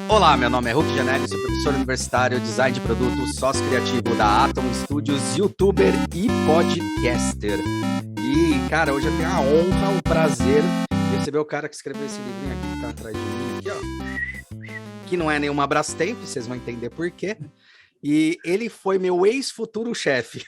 Olá, meu nome é Hulk Janelli, sou professor universitário, design de produto, sócio criativo da Atom Studios, youtuber e podcaster. E, cara, hoje eu tenho a honra, o prazer de receber o cara que escreveu esse livrinho aqui que tá atrás de mim, aqui, ó. Que não é nenhuma Brastemp, vocês vão entender por quê. E ele foi meu ex-futuro chefe,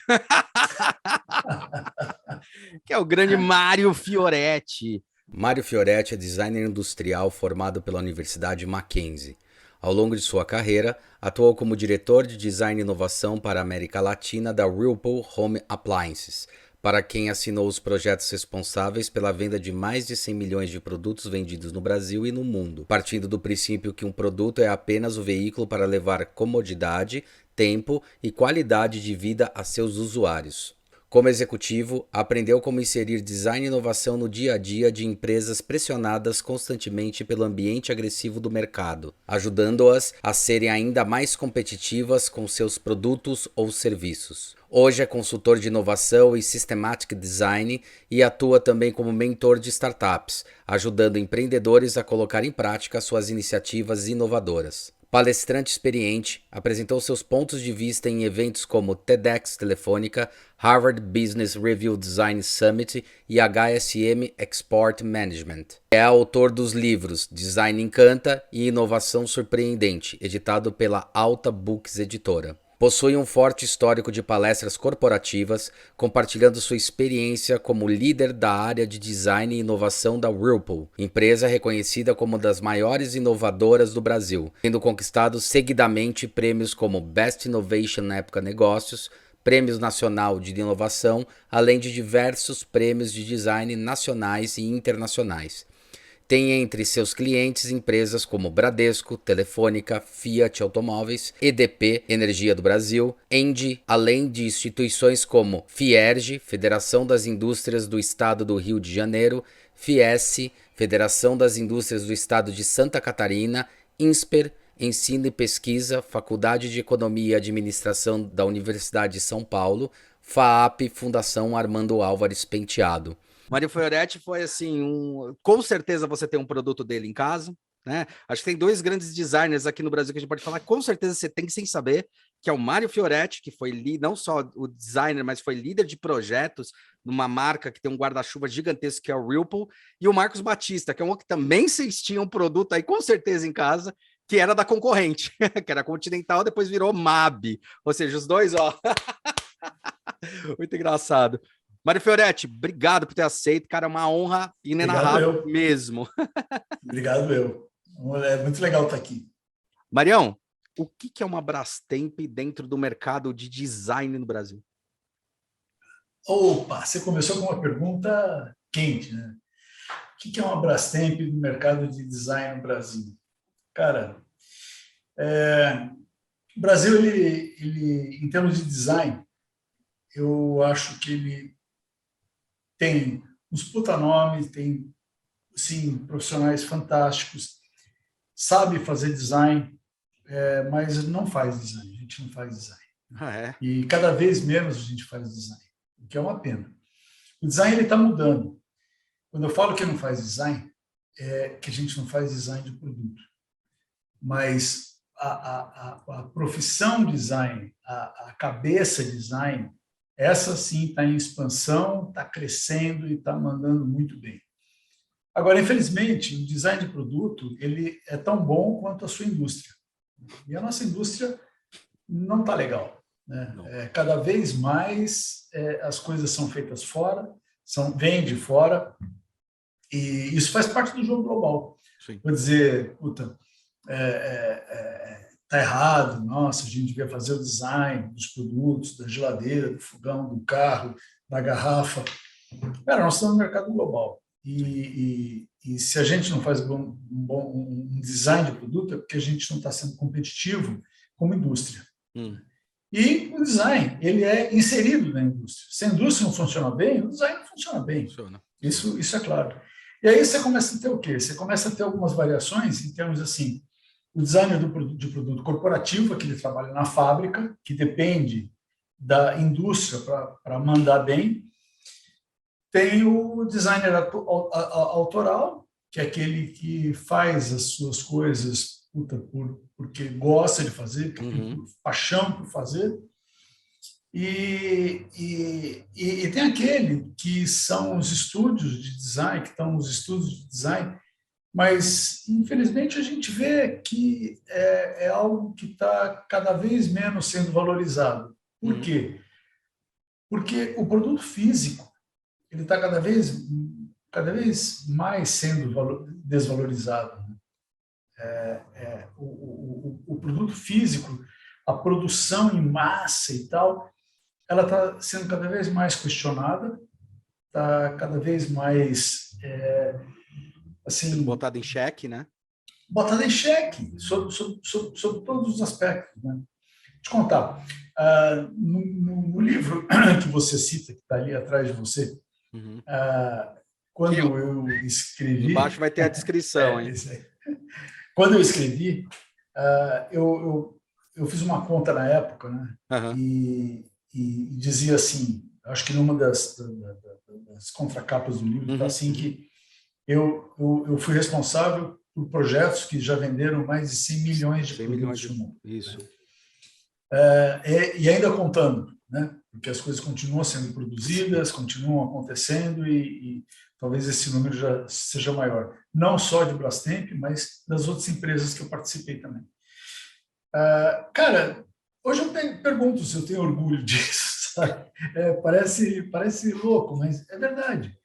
que é o grande Mário Fioretti. Mário Fioretti é designer industrial formado pela Universidade Mackenzie. Ao longo de sua carreira, atuou como diretor de design e inovação para a América Latina da Whirlpool Home Appliances, para quem assinou os projetos responsáveis pela venda de mais de 100 milhões de produtos vendidos no Brasil e no mundo, partindo do princípio que um produto é apenas o veículo para levar comodidade, tempo e qualidade de vida a seus usuários. Como executivo, aprendeu como inserir design e inovação no dia a dia de empresas pressionadas constantemente pelo ambiente agressivo do mercado, ajudando-as a serem ainda mais competitivas com seus produtos ou serviços. Hoje é consultor de inovação e systematic design e atua também como mentor de startups, ajudando empreendedores a colocar em prática suas iniciativas inovadoras. Palestrante experiente, apresentou seus pontos de vista em eventos como TEDx Telefônica, Harvard Business Review Design Summit e HSM Export Management. É autor dos livros Design Encanta e Inovação Surpreendente, editado pela Alta Books Editora. Possui um forte histórico de palestras corporativas, compartilhando sua experiência como líder da área de design e inovação da Whirlpool, empresa reconhecida como uma das maiores inovadoras do Brasil, tendo conquistado seguidamente prêmios como Best Innovation na Época Negócios, Prêmios Nacional de Inovação, além de diversos prêmios de design nacionais e internacionais. Tem entre seus clientes empresas como Bradesco, Telefônica, Fiat Automóveis, EDP, Energia do Brasil, Engie, além de instituições como Fierge, Federação das Indústrias do Estado do Rio de Janeiro, Fiesc, Federação das Indústrias do Estado de Santa Catarina, Insper, Ensino e Pesquisa, Faculdade de Economia e Administração da Universidade de São Paulo, FAAP, Fundação Armando Álvares Penteado. Mário Fioretti foi assim, com certeza você tem um produto dele em casa, né? Acho que tem dois grandes designers aqui no Brasil que a gente pode falar, com certeza você tem sem saber, que é o Mário Fioretti, que foi não só o designer, mas foi líder de projetos numa marca que tem um guarda-chuva gigantesco, que é o Whirlpool, e o Marcos Batista, que é um que também vocês tinham um produto aí, com certeza, em casa, que era da concorrente, que era Continental, depois virou MAB, ou seja, os dois, ó, muito engraçado. Mário Fioretti, obrigado por ter aceito, cara, é uma honra inenarrável mesmo. Obrigado eu. É muito legal estar aqui. Marião, o que é uma Brastemp dentro do mercado de design no Brasil? Opa, você começou com uma pergunta quente, né? O que é uma Brastemp no mercado de design no Brasil? Cara, o Brasil, ele, em termos de design, eu acho que ele tem uns puta nomes, tem, sim, profissionais fantásticos, sabe fazer design, mas não faz design, a gente não faz design. Ah, é? E cada vez menos a gente faz design, o que é uma pena. O design está mudando. Quando eu falo que não faz design, é que a gente não faz design de produto. Mas a profissão design, a cabeça design, essa sim está em expansão, está crescendo e está mandando muito bem. Agora, infelizmente, o design de produto ele é tão bom quanto a sua indústria. E a nossa indústria não está legal, né? Cada vez mais as coisas são feitas fora, vêm de fora, e isso faz parte do jogo global. Sim. Vou dizer, puta, tá errado, nossa, a gente devia fazer o design dos produtos, da geladeira, do fogão, do carro, da garrafa. Cara, nós estamos no mercado global. E se a gente não faz um design de produto, é porque a gente não está sendo competitivo como indústria. E o design, ele é inserido na indústria. Se a indústria não funciona bem, o design não funciona bem. Isso é claro. E aí você começa a ter o quê? Você começa a ter algumas variações em termos assim, o designer de produto corporativo, aquele que trabalha na fábrica, que depende da indústria para mandar bem. Tem o designer autoral, que é aquele que faz as suas coisas puta, porque gosta de fazer, porque tem paixão por fazer. E tem aquele que são os estúdios de design, que estão nos estúdios de design, mas, infelizmente, a gente vê que é algo que está cada vez menos sendo valorizado. Por quê? Porque o produto físico ele está cada vez mais sendo desvalorizado. O produto físico, a produção em massa e tal, ela está sendo cada vez mais questionada, está cada vez mais assim, botada em xeque, né? Botada em xeque sobre todos os aspectos, né? Vou te contar, no livro que você cita, que está ali atrás de você, quando eu escrevi... Embaixo vai ter a descrição, hein? Quando eu escrevi, eu fiz uma conta na época, né? E dizia assim, acho que numa das contracapas do livro, está assim que eu fui responsável por projetos que já venderam mais de 100 milhões de produtos no mundo. Isso. E ainda contando, né? Porque as coisas continuam sendo produzidas, continuam acontecendo e talvez esse número já seja maior. Não só de Brastemp, mas das outras empresas que eu participei também. Cara, hoje eu pergunto se eu tenho orgulho disso, sabe? Parece louco, mas é verdade.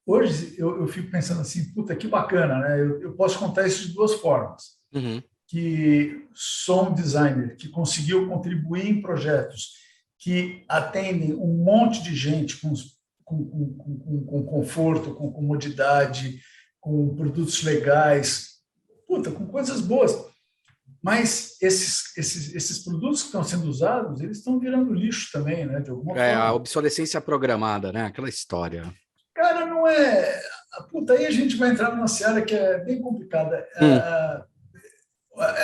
Hoje eu fico pensando assim, puta, que bacana, né? Eu posso contar isso de duas formas. Que sou um designer que conseguiu contribuir em projetos que atendem um monte de gente com conforto, com comodidade, com produtos legais, com coisas boas. Mas esses produtos que estão sendo usados, eles estão virando lixo também, né? De alguma forma. A obsolescência programada, né? Aquela história. Cara, não é... Aí a gente vai entrar numa seara que é bem complicada.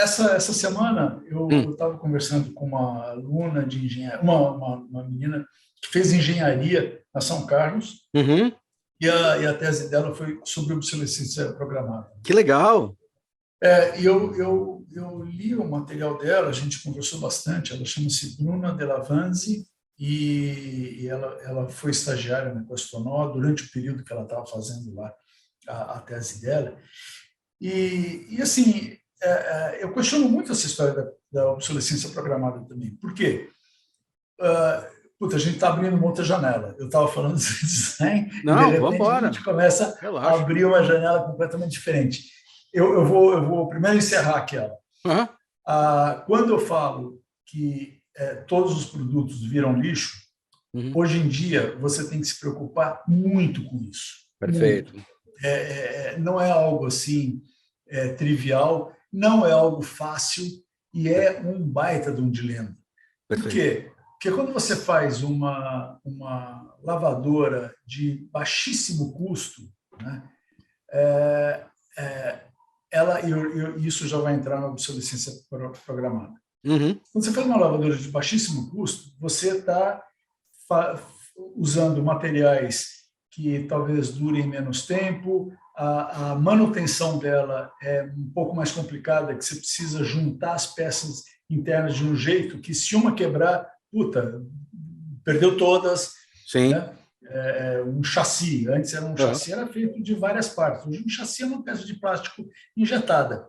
Essa semana eu estava conversando com uma aluna de engenharia, uma menina que fez engenharia na São Carlos, e a tese dela foi sobre obsolescência programada. Que legal! E eu li o material dela, a gente conversou bastante. Ela chama-se Bruna Delavanzi e ela foi estagiária na Questonó durante o período que ela estava fazendo lá a tese dela. E assim, eu questiono muito essa história da obsolescência programada também. Por quê? A gente está abrindo muita janela. Eu estava falando de design e, de repente, a gente começa a abrir uma janela completamente diferente. Eu vou primeiro encerrar aquela. Quando eu falo que todos os produtos viram lixo, hoje em dia você tem que se preocupar muito com isso. Perfeito. Não é algo assim trivial, não é algo fácil e é um baita de um dilema. Por quê? Porque quando você faz uma lavadora de baixíssimo custo, né, isso já vai entrar na obsolescência programada. Quando você faz uma lavadora de baixíssimo custo, você está usando materiais que talvez durem menos tempo, a manutenção dela é um pouco mais complicada, que você precisa juntar as peças internas de um jeito que, se uma quebrar, perdeu todas. Sim. Né? Um chassi, antes era um chassi, era feito de várias partes. Hoje um chassi é uma peça de plástico injetada.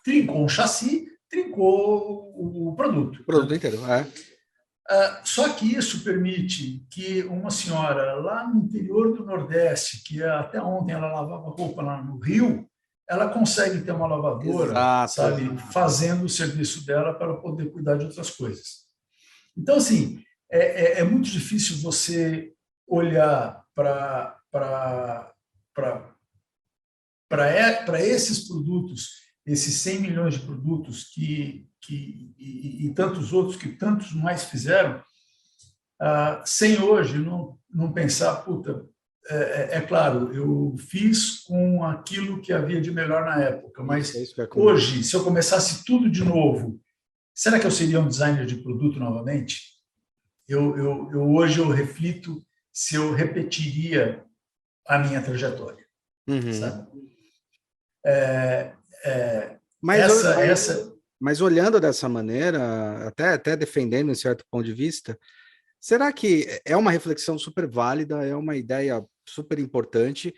Trincou um chassi, trincou o produto. O produto inteiro, Só que isso permite que uma senhora lá no interior do Nordeste, que até ontem ela lavava roupa lá no Rio, ela consegue ter uma lavadora, sabe, fazendo o serviço dela para poder cuidar de outras coisas. Então, assim, é muito difícil você olhar para esses produtos, esses 100 milhões de produtos e tantos outros que tantos mais fizeram, sem hoje não pensar, claro, eu fiz com aquilo que havia de melhor na época, mas hoje, se eu começasse tudo de novo, será que eu seria um designer de produto novamente? Hoje eu reflito se eu repetiria a minha trajetória. Sabe? Mas, essa... mas olhando dessa maneira, até defendendo em certo ponto de vista, será que é uma reflexão super válida, é uma ideia super importante,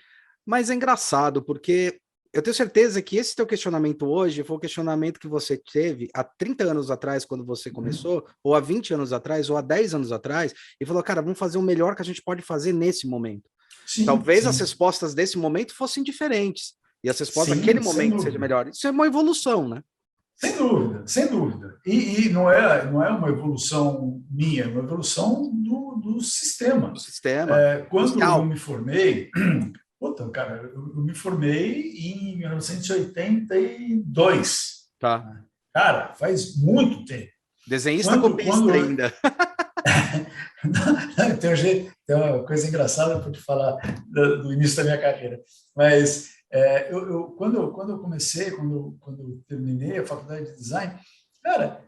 mas é engraçado, porque eu tenho certeza que esse teu questionamento hoje foi o questionamento que você teve há 30 anos atrás, quando você começou, ou há 20 anos atrás, ou há 10 anos atrás, e falou, cara, vamos fazer o melhor que a gente pode fazer nesse momento. Sim, Talvez sim. as respostas desse momento fossem diferentes, e as respostas Sim, daquele momento sejam melhores. Isso é uma evolução, né? Sem dúvida, sem dúvida. E não é uma evolução minha, é uma evolução do sistema. Do sistema. Quando eu me formei, cara, eu me formei em 1982. Tá. Cara, faz muito tempo. Desenhista copista ainda. Tem uma coisa engraçada para te falar do início da minha carreira. Mas quando eu comecei, quando eu terminei a faculdade de design, cara,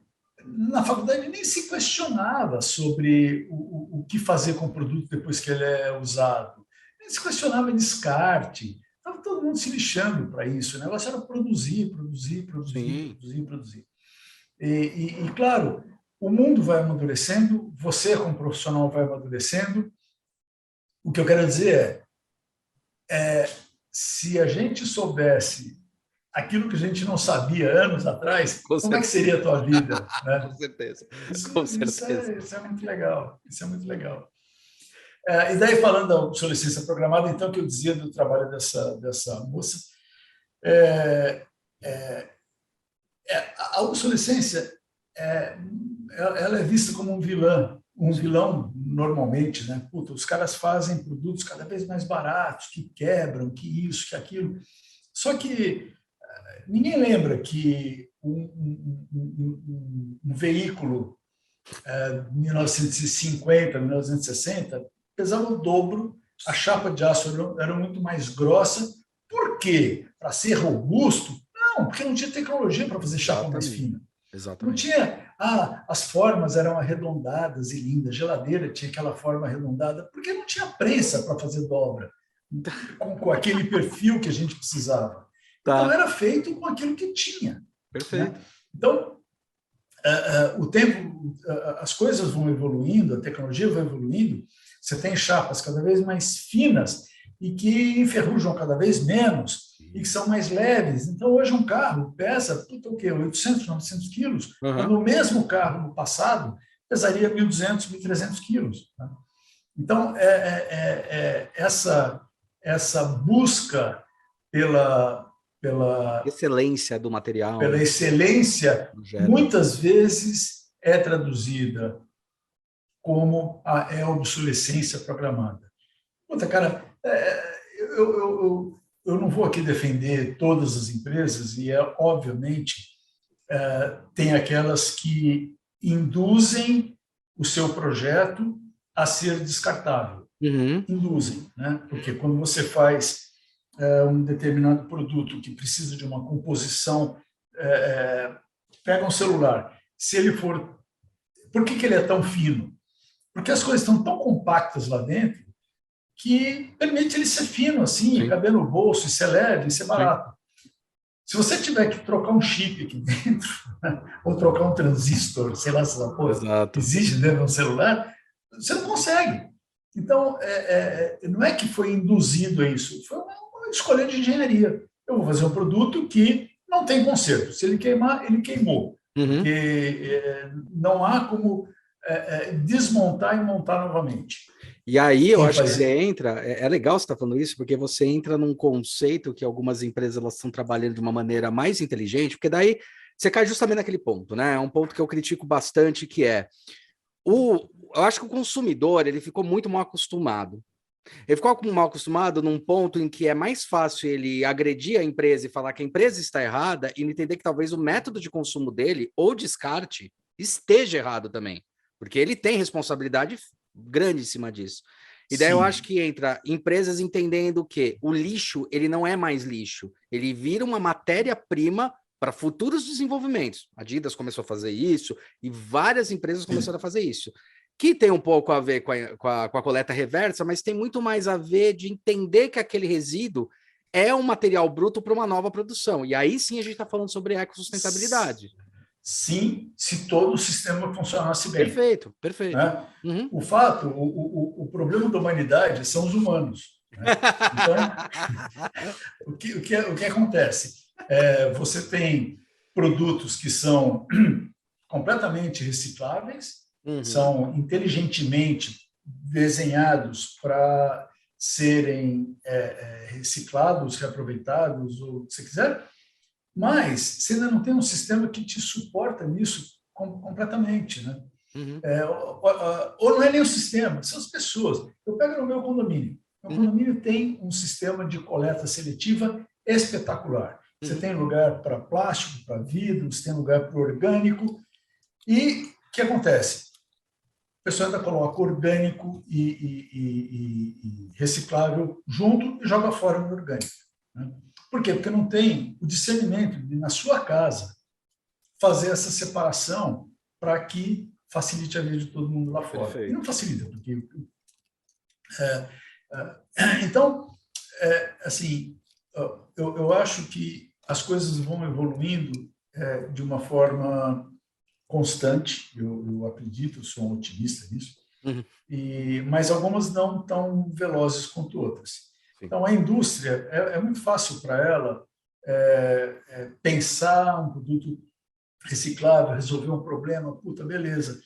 na faculdade nem se questionava sobre o que fazer com o produto depois que ele é usado. Nem se questionava descarte. Estava todo mundo se lixando para isso. O negócio era produzir. E, claro, o mundo vai amadurecendo, você como profissional vai amadurecendo. O que eu quero dizer se a gente soubesse aquilo que a gente não sabia anos atrás, como é que seria a tua vida? Né? Com certeza. Isso é muito legal. Isso é muito legal. E daí, falando da obsolescência programada, então, que eu dizia do trabalho dessa moça, a obsolescência ela é vista como um vilão normalmente, né? Puta, os caras fazem produtos cada vez mais baratos, que quebram, que isso, que aquilo. Só que ninguém lembra que um veículo de 1950, 1960 pesava o dobro, a chapa de aço era muito mais grossa. Por quê? Para ser robusto? Não, porque não tinha tecnologia para fazer chapa mais fina. Exatamente. Não tinha, as formas eram arredondadas e lindas, geladeira tinha aquela forma arredondada, porque não tinha prensa para fazer dobra, com aquele perfil que a gente precisava. Tá. Então, era feito com aquilo que tinha. Perfeito. Né? Então, o tempo, as coisas vão evoluindo, a tecnologia vai evoluindo, você tem chapas cada vez mais finas e que enferrujam cada vez menos e que são mais leves. Então, hoje um carro pesa, o quê? 800, 900 quilos, quando o mesmo carro no passado pesaria 1.200, 1.300 quilos. Tá? Então, essa busca pela excelência do material. Pela excelência, muitas vezes é traduzida como a obsolescência programada. Puta, cara, eu não vou aqui defender todas as empresas e, obviamente, tem aquelas que induzem o seu projeto a ser descartável. Induzem, né? Porque quando você faz um determinado produto que precisa de uma composição, pega um celular, se ele for... Por que ele é tão fino? Porque as coisas estão tão compactas lá dentro que permite ele ser fino, assim, caber no bolso, e ser leve, e ser barato. Se você tiver que trocar um chip aqui dentro, ou trocar um transistor, sei lá se essa porra existe dentro de um celular, você não consegue. Então, não é que foi induzido a isso, foi uma escolha de engenharia. Eu vou fazer um produto que não tem conserto. Se ele queimar, ele queimou. Porque não há como desmontar e montar novamente. E aí eu acho que você entra, é legal você estar falando isso, porque você entra num conceito que algumas empresas elas estão trabalhando de uma maneira mais inteligente, porque daí você cai justamente naquele ponto, né? É um ponto que eu critico bastante, que eu acho que o consumidor ele ficou muito mal acostumado. Ele ficou mal acostumado num ponto em que é mais fácil ele agredir a empresa e falar que a empresa está errada e entender que talvez o método de consumo dele ou descarte esteja errado também, porque ele tem responsabilidade grande em cima disso. E daí eu acho que entra empresas entendendo que o lixo, ele não é mais lixo, ele vira uma matéria-prima para futuros desenvolvimentos. A Adidas começou a fazer isso e várias empresas começaram a fazer isso, que tem um pouco a ver com a coleta reversa, mas tem muito mais a ver de entender que aquele resíduo é um material bruto para uma nova produção. E aí sim a gente está falando sobre ecossustentabilidade. Sim, se todo o sistema funcionasse bem. Perfeito, perfeito. Né? Uhum. O problema da humanidade são os humanos. Né? Então, o que acontece? Você tem produtos que são completamente recicláveis, são inteligentemente desenhados para serem reciclados, reaproveitados, ou o que você quiser, mas você ainda não tem um sistema que te suporta nisso completamente, né? Ou não é nem o sistema, são as pessoas. Eu pego no meu condomínio. Meu condomínio tem um sistema de coleta seletiva espetacular. Você tem lugar para plástico, para vidro, você tem lugar para orgânico. E o que acontece? O pessoal ainda coloca orgânico e reciclável junto e joga fora no orgânico. Né? Por quê? Porque não tem o discernimento de, na sua casa, fazer essa separação para que facilite a vida de todo mundo lá fora. Perfeito. E não facilita, porque... então, assim, eu acho que as coisas vão evoluindo de uma forma constante, eu acredito, eu sou um otimista nisso, mas algumas não tão velozes quanto outras. Sim. Então, a indústria, é muito fácil para ela pensar um produto reciclável, resolver um problema, puta, beleza.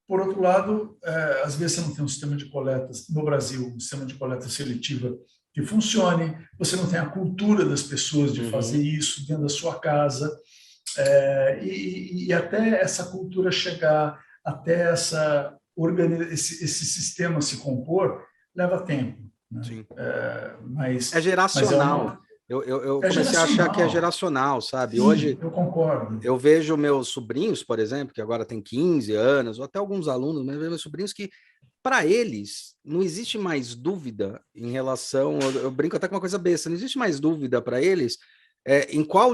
Por outro lado, às vezes você não tem um sistema de coletas, no Brasil, um sistema de coleta seletiva que funcione, você não tem a cultura das pessoas de fazer isso dentro da sua casa, e até essa cultura chegar, até esse sistema se compor, leva tempo. Né? Sim. Mas é geracional. Eu comecei a achar que é geracional, sabe? Sim, hoje eu concordo. Eu vejo meus sobrinhos, por exemplo, que agora têm 15 anos, ou até alguns alunos, mas meus sobrinhos que, para eles, não existe mais dúvida em relação... Eu brinco até com uma coisa besta, não existe mais dúvida para eles em qual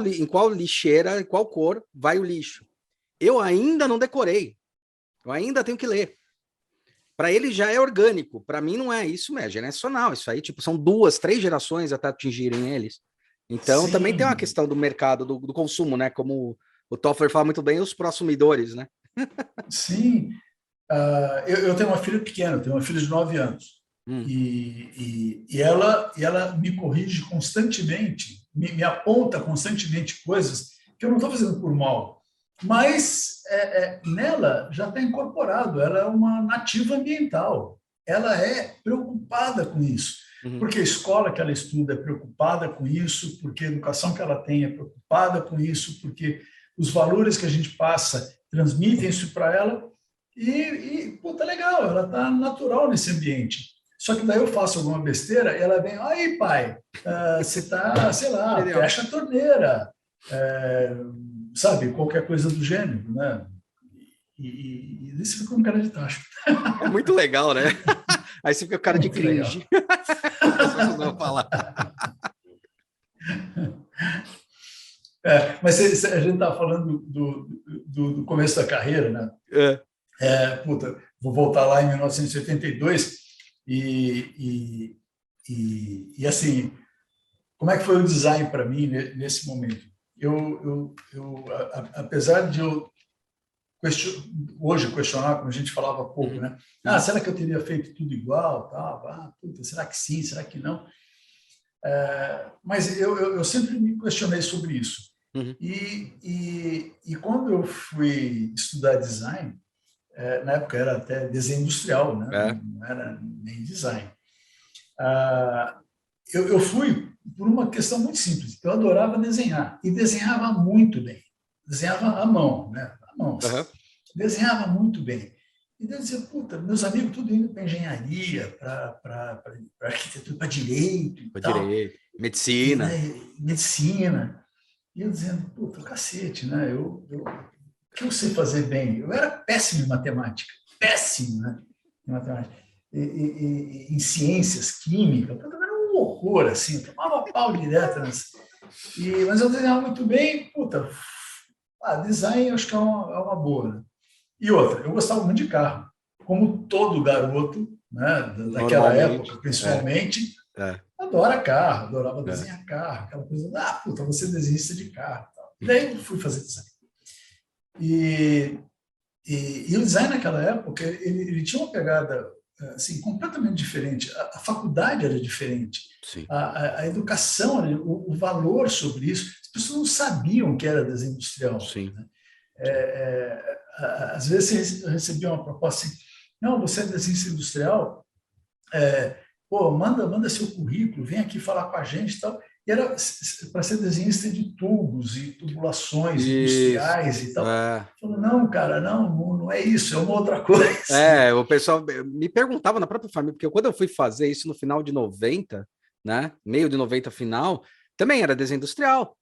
lixeira, em qual cor vai o lixo. Eu ainda não decorei, eu ainda tenho que ler. Para ele já é orgânico, para mim não é, isso é geracional, isso aí tipo, são 2, 3 gerações até atingirem eles. Então, sim, também tem uma questão do mercado, do consumo, né? Como o Toffler fala muito bem, os prosumidores, né? Sim. Eu tenho uma filha pequena, tenho uma filha de 9 anos. E ela me corrige constantemente, me aponta constantemente coisas que eu não estou fazendo por mal. Mas nela já está incorporado, ela é uma nativa ambiental. Ela é preocupada com isso. Porque a escola que ela estuda é preocupada com isso, porque a educação que ela tem é preocupada com isso, porque os valores que a gente passa transmitem isso para ela e puta, legal, ela está natural nesse ambiente. Só que daí eu faço alguma besteira e ela vem, aí pai, você está, sei lá, fecha a torneira, sabe, qualquer coisa do gênero, né? E isso fica um cara de tacho. É muito legal, né? Aí você fica o cara de cringe. Não falar. Mas a gente está falando do começo da carreira, né? Puta, vou voltar lá em 1982 e assim, como é que foi o design para mim nesse momento? Apesar de eu hoje questionar, como a gente falava há pouco, né? Será que eu teria feito tudo igual? Puta, será que sim? Será que não? Mas eu sempre me questionei sobre isso. E quando eu fui estudar design, na época era até desenho industrial, né? Não era nem design. Eu fui por uma questão muito simples. Eu adorava desenhar e desenhava muito bem. Desenhava à mão, né? À mão. Desenhava muito bem. E eu dizia, puta, meus amigos tudo indo para engenharia, para arquitetura, para direito. Direito, medicina. Medicina. E eu dizendo, puta, cacete, né? O que eu sei fazer bem? Eu era péssimo em matemática. Péssimo, né? Em matemática. Em ciências, química. Era um horror, assim. Eu tomava pau direto. Mas eu desenhava muito bem. Puta, design eu acho que é uma boa, né? E outra, eu gostava muito de carro, como todo garoto, né, daquela época, principalmente, adora carro, adorava desenhar carro, aquela coisa, puta, você é desenhista de carro. Tal. E daí eu fui fazer design. E o design naquela época, ele tinha uma pegada assim, completamente diferente. A faculdade era diferente. A educação, né, o valor sobre isso, as pessoas não sabiam que era desenho industrial. Sim. Né? Às vezes eu recebia uma proposta assim, não, você é desenhista industrial, manda seu currículo, vem aqui falar com a gente e tal. E era para ser desenhista de tubos e tubulações industriais e tal. Falei, não, cara, não é isso, é uma outra coisa. O pessoal me perguntava na própria família, porque quando eu fui fazer isso no final de 90, né, meio de 90 final, também era desenho industrial.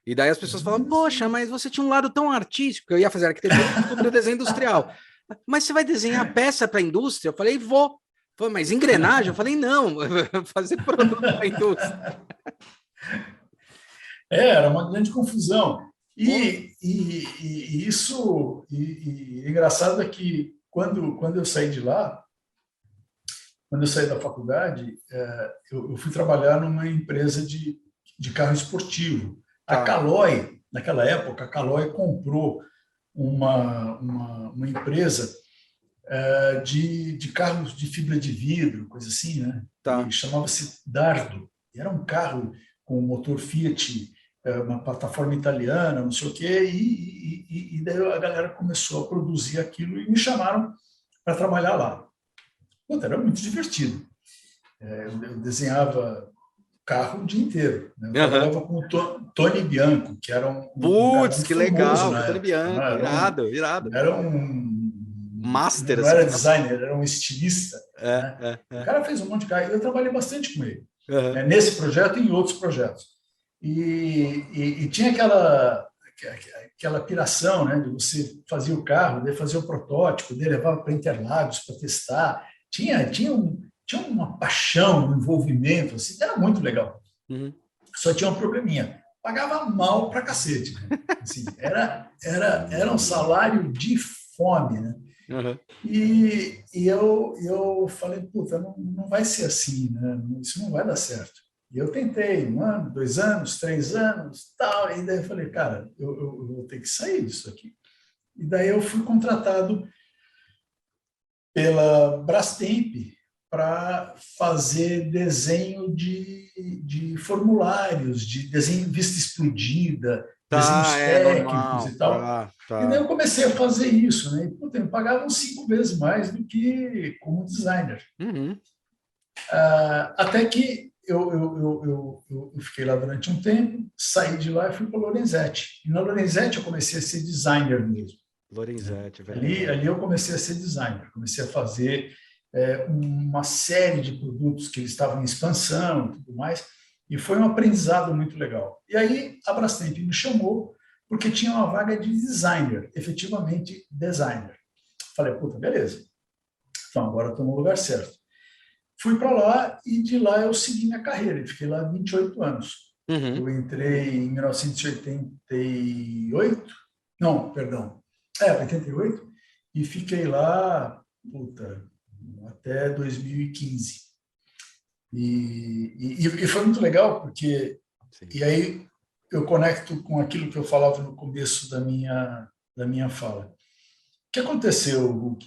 E daí as pessoas falavam, poxa, mas você tinha um lado tão artístico, eu ia fazer arquitetura sobre o desenho industrial. Mas você vai desenhar peça para a indústria? Eu falei, vou. Falei, mas engrenagem? Eu falei, não, fazer produto para a indústria. Era uma grande confusão. E isso, engraçado é que quando eu saí de lá, quando eu saí da faculdade, eu fui trabalhar numa empresa de carro esportivo. A Caloi, naquela época, a Caloi comprou uma empresa de carros de fibra de vidro, coisa assim, né? E chamava-se Dardo. E era um carro com motor Fiat, uma plataforma italiana, não sei o quê, e daí a galera começou a produzir aquilo e me chamaram para trabalhar lá. Puta, era muito divertido. Eu desenhava carro o dia inteiro. Né? Eu trabalhava com o Tony Bianco, que era um Putz, que legal, Tony Bianco, irado. Era um master. Não era designer, era um estilista. Né? O cara fez um monte de carro, eu trabalhei bastante com ele. Nesse projeto e em outros projetos. E tinha aquela piração, né, de você fazer o carro, daí fazer o protótipo, daí levava para Interlagos para testar. Tinha uma paixão, um envolvimento, assim, era muito legal. Só tinha um probleminha, pagava mal pra cacete. Né? Assim, era um salário de fome, né? E eu falei, puta, não vai ser assim, né? Isso não vai dar certo. E eu tentei 1 ano, 2 anos, 3 anos, tal, e daí eu falei, cara, eu vou ter que sair disso aqui. E daí eu fui contratado pela Brastemp para fazer desenho de formulários, de desenho vista explodida, desenhos técnicos e tal. E daí eu comecei a fazer isso, né? E, puta, me pagavam 5 vezes mais do que como designer. Até que eu fiquei lá durante um tempo, saí de lá e fui para a Lorenzetti. E na Lorenzetti eu comecei a ser designer mesmo. Lorenzetti, velho. Ali eu comecei a ser designer, comecei a fazer uma série de produtos que eles estavam em expansão e tudo mais, e foi um aprendizado muito legal. E aí a Brastemp me chamou porque tinha uma vaga de designer, efetivamente designer. Falei, puta, beleza. Então agora estou no lugar certo. Fui para lá e de lá eu segui minha carreira. Fiquei lá 28 anos. Eu entrei em 1988, não, perdão, 88, e fiquei lá, até 2015. E foi muito legal, porque e aí eu conecto com aquilo que eu falava no começo da minha fala. O que aconteceu, Hulk?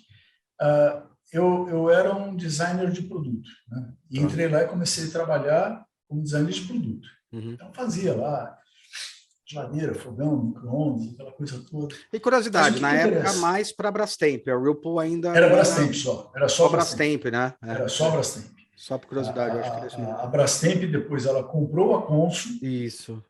Eu era um designer de produto, né? E entrei lá e comecei a trabalhar como designer de produto. Então fazia lá geladeira, fogão, micro-ondas, aquela coisa toda. E curiosidade, na época mais para a Brastemp, a Whirlpool ainda era Brastemp só, era só Brastemp, né? Era só Brastemp. Só por curiosidade, eu acho que era isso. A Brastemp depois ela comprou a Consul. Isso.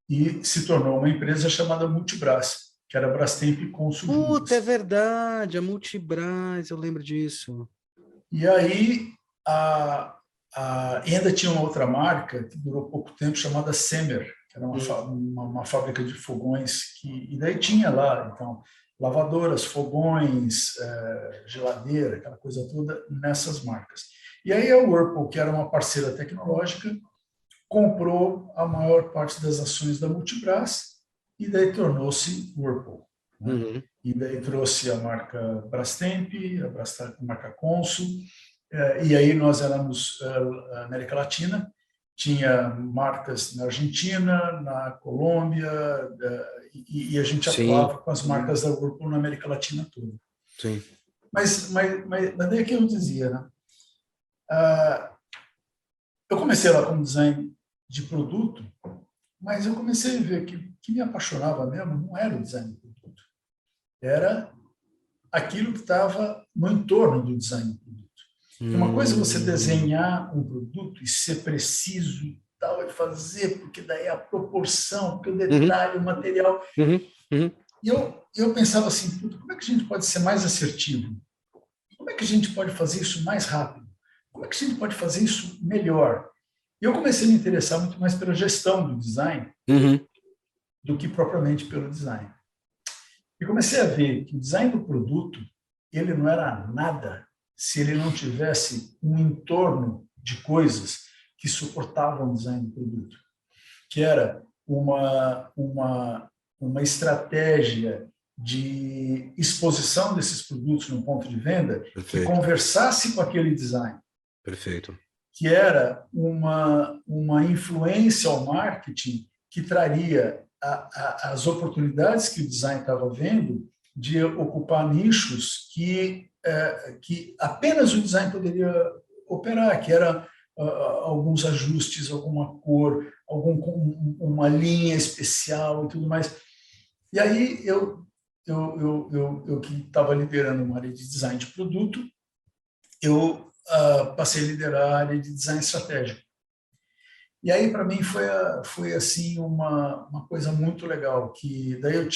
E se tornou uma empresa chamada Multibras, que era Brastemp e Consul. Puta, é verdade, a Multibras, eu lembro disso. E aí ainda tinha uma outra marca que durou pouco tempo chamada Semer, que era uma fábrica de fogões e daí tinha lá, então, lavadoras, fogões, geladeira, aquela coisa toda nessas marcas. E aí a Whirlpool, que era uma parceira tecnológica, comprou a maior parte das ações da Multibras e daí tornou-se Whirlpool. Né? E daí trouxe a marca Brastemp, a marca Consul, E aí nós éramos América Latina, tinha marcas na Argentina, na Colômbia, e a gente atuava com as marcas da Whirlpool na América Latina toda. Sim. Mas daí que eu dizia, né? Eu comecei lá como design de produto, mas eu comecei a ver que o que me apaixonava mesmo não era o design de produto, era aquilo que estava no entorno do design do produto. Uma coisa é você desenhar um produto e ser preciso e tal, e fazer, porque daí a proporção, porque o detalhe, o material. E eu pensava assim, como é que a gente pode ser mais assertivo? Como é que a gente pode fazer isso mais rápido? Como é que a gente pode fazer isso melhor? E eu comecei a me interessar muito mais pela gestão do design do que propriamente pelo design. E comecei a ver que o design do produto, ele não era nada se ele não tivesse um entorno de coisas que suportavam o design do produto, que era uma estratégia de exposição desses produtos no ponto de venda que conversasse com aquele design. Perfeito. Que era uma influência ao marketing que traria as oportunidades que o design estava vendo de ocupar nichos que apenas o design poderia operar, que era alguns ajustes, alguma cor, uma linha especial e tudo mais. E aí eu que estava liderando uma área de design de produto, eu passei a liderar a área de design estratégico. E aí, para mim, foi assim uma coisa muito legal, que daí eu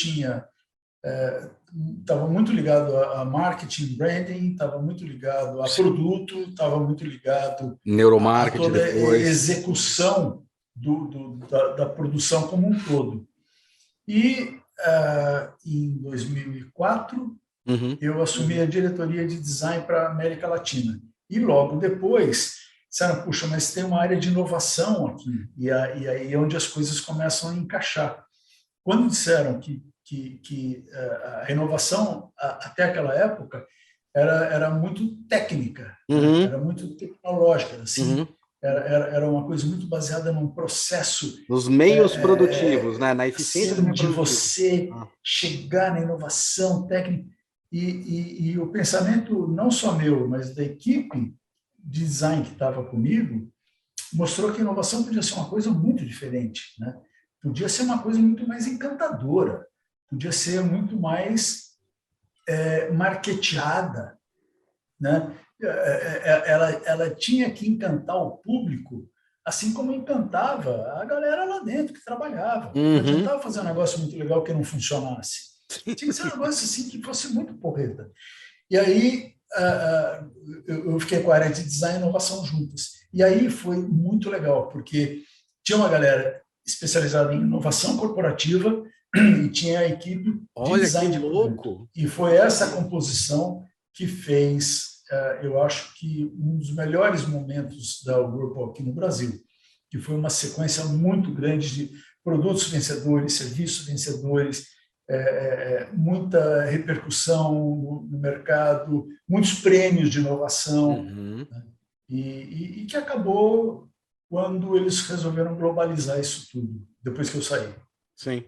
estava muito ligado a marketing, branding, estava muito ligado a produto, estava muito ligado a toda a execução da produção como um todo. E em 2004, eu assumi a diretoria de design para a América Latina. E logo depois, disseram, puxa, mas tem uma área de inovação aqui, e aí é onde as coisas começam a encaixar. Quando disseram que a inovação, até aquela época, era muito técnica, era muito tecnológica, assim, era uma coisa muito baseada num processo... Nos meios produtivos, né? Na eficiência assim, de você chegar na inovação técnica. E o pensamento, não só meu, mas da equipe de design que estava comigo, mostrou que a inovação podia ser uma coisa muito diferente, né? Podia ser uma coisa muito mais encantadora, podia ser muito mais marketeada, né? Ela tinha que encantar o público, assim como encantava a galera lá dentro que trabalhava. Não adiantava fazer um negócio muito legal que não funcionasse. Tinha que ser um negócio assim que fosse muito porreta. E aí eu fiquei com a área de design e inovação juntas. E aí foi muito legal, porque tinha uma galera especializada em inovação corporativa e tinha a equipe de design de produto. E foi essa composição que fez, eu acho que um dos melhores momentos da Whirlpool aqui no Brasil, que foi uma sequência muito grande de produtos vencedores, serviços vencedores, muita repercussão no mercado, muitos prêmios de inovação, né? E que acabou quando eles resolveram globalizar isso tudo, depois que eu saí. Sim.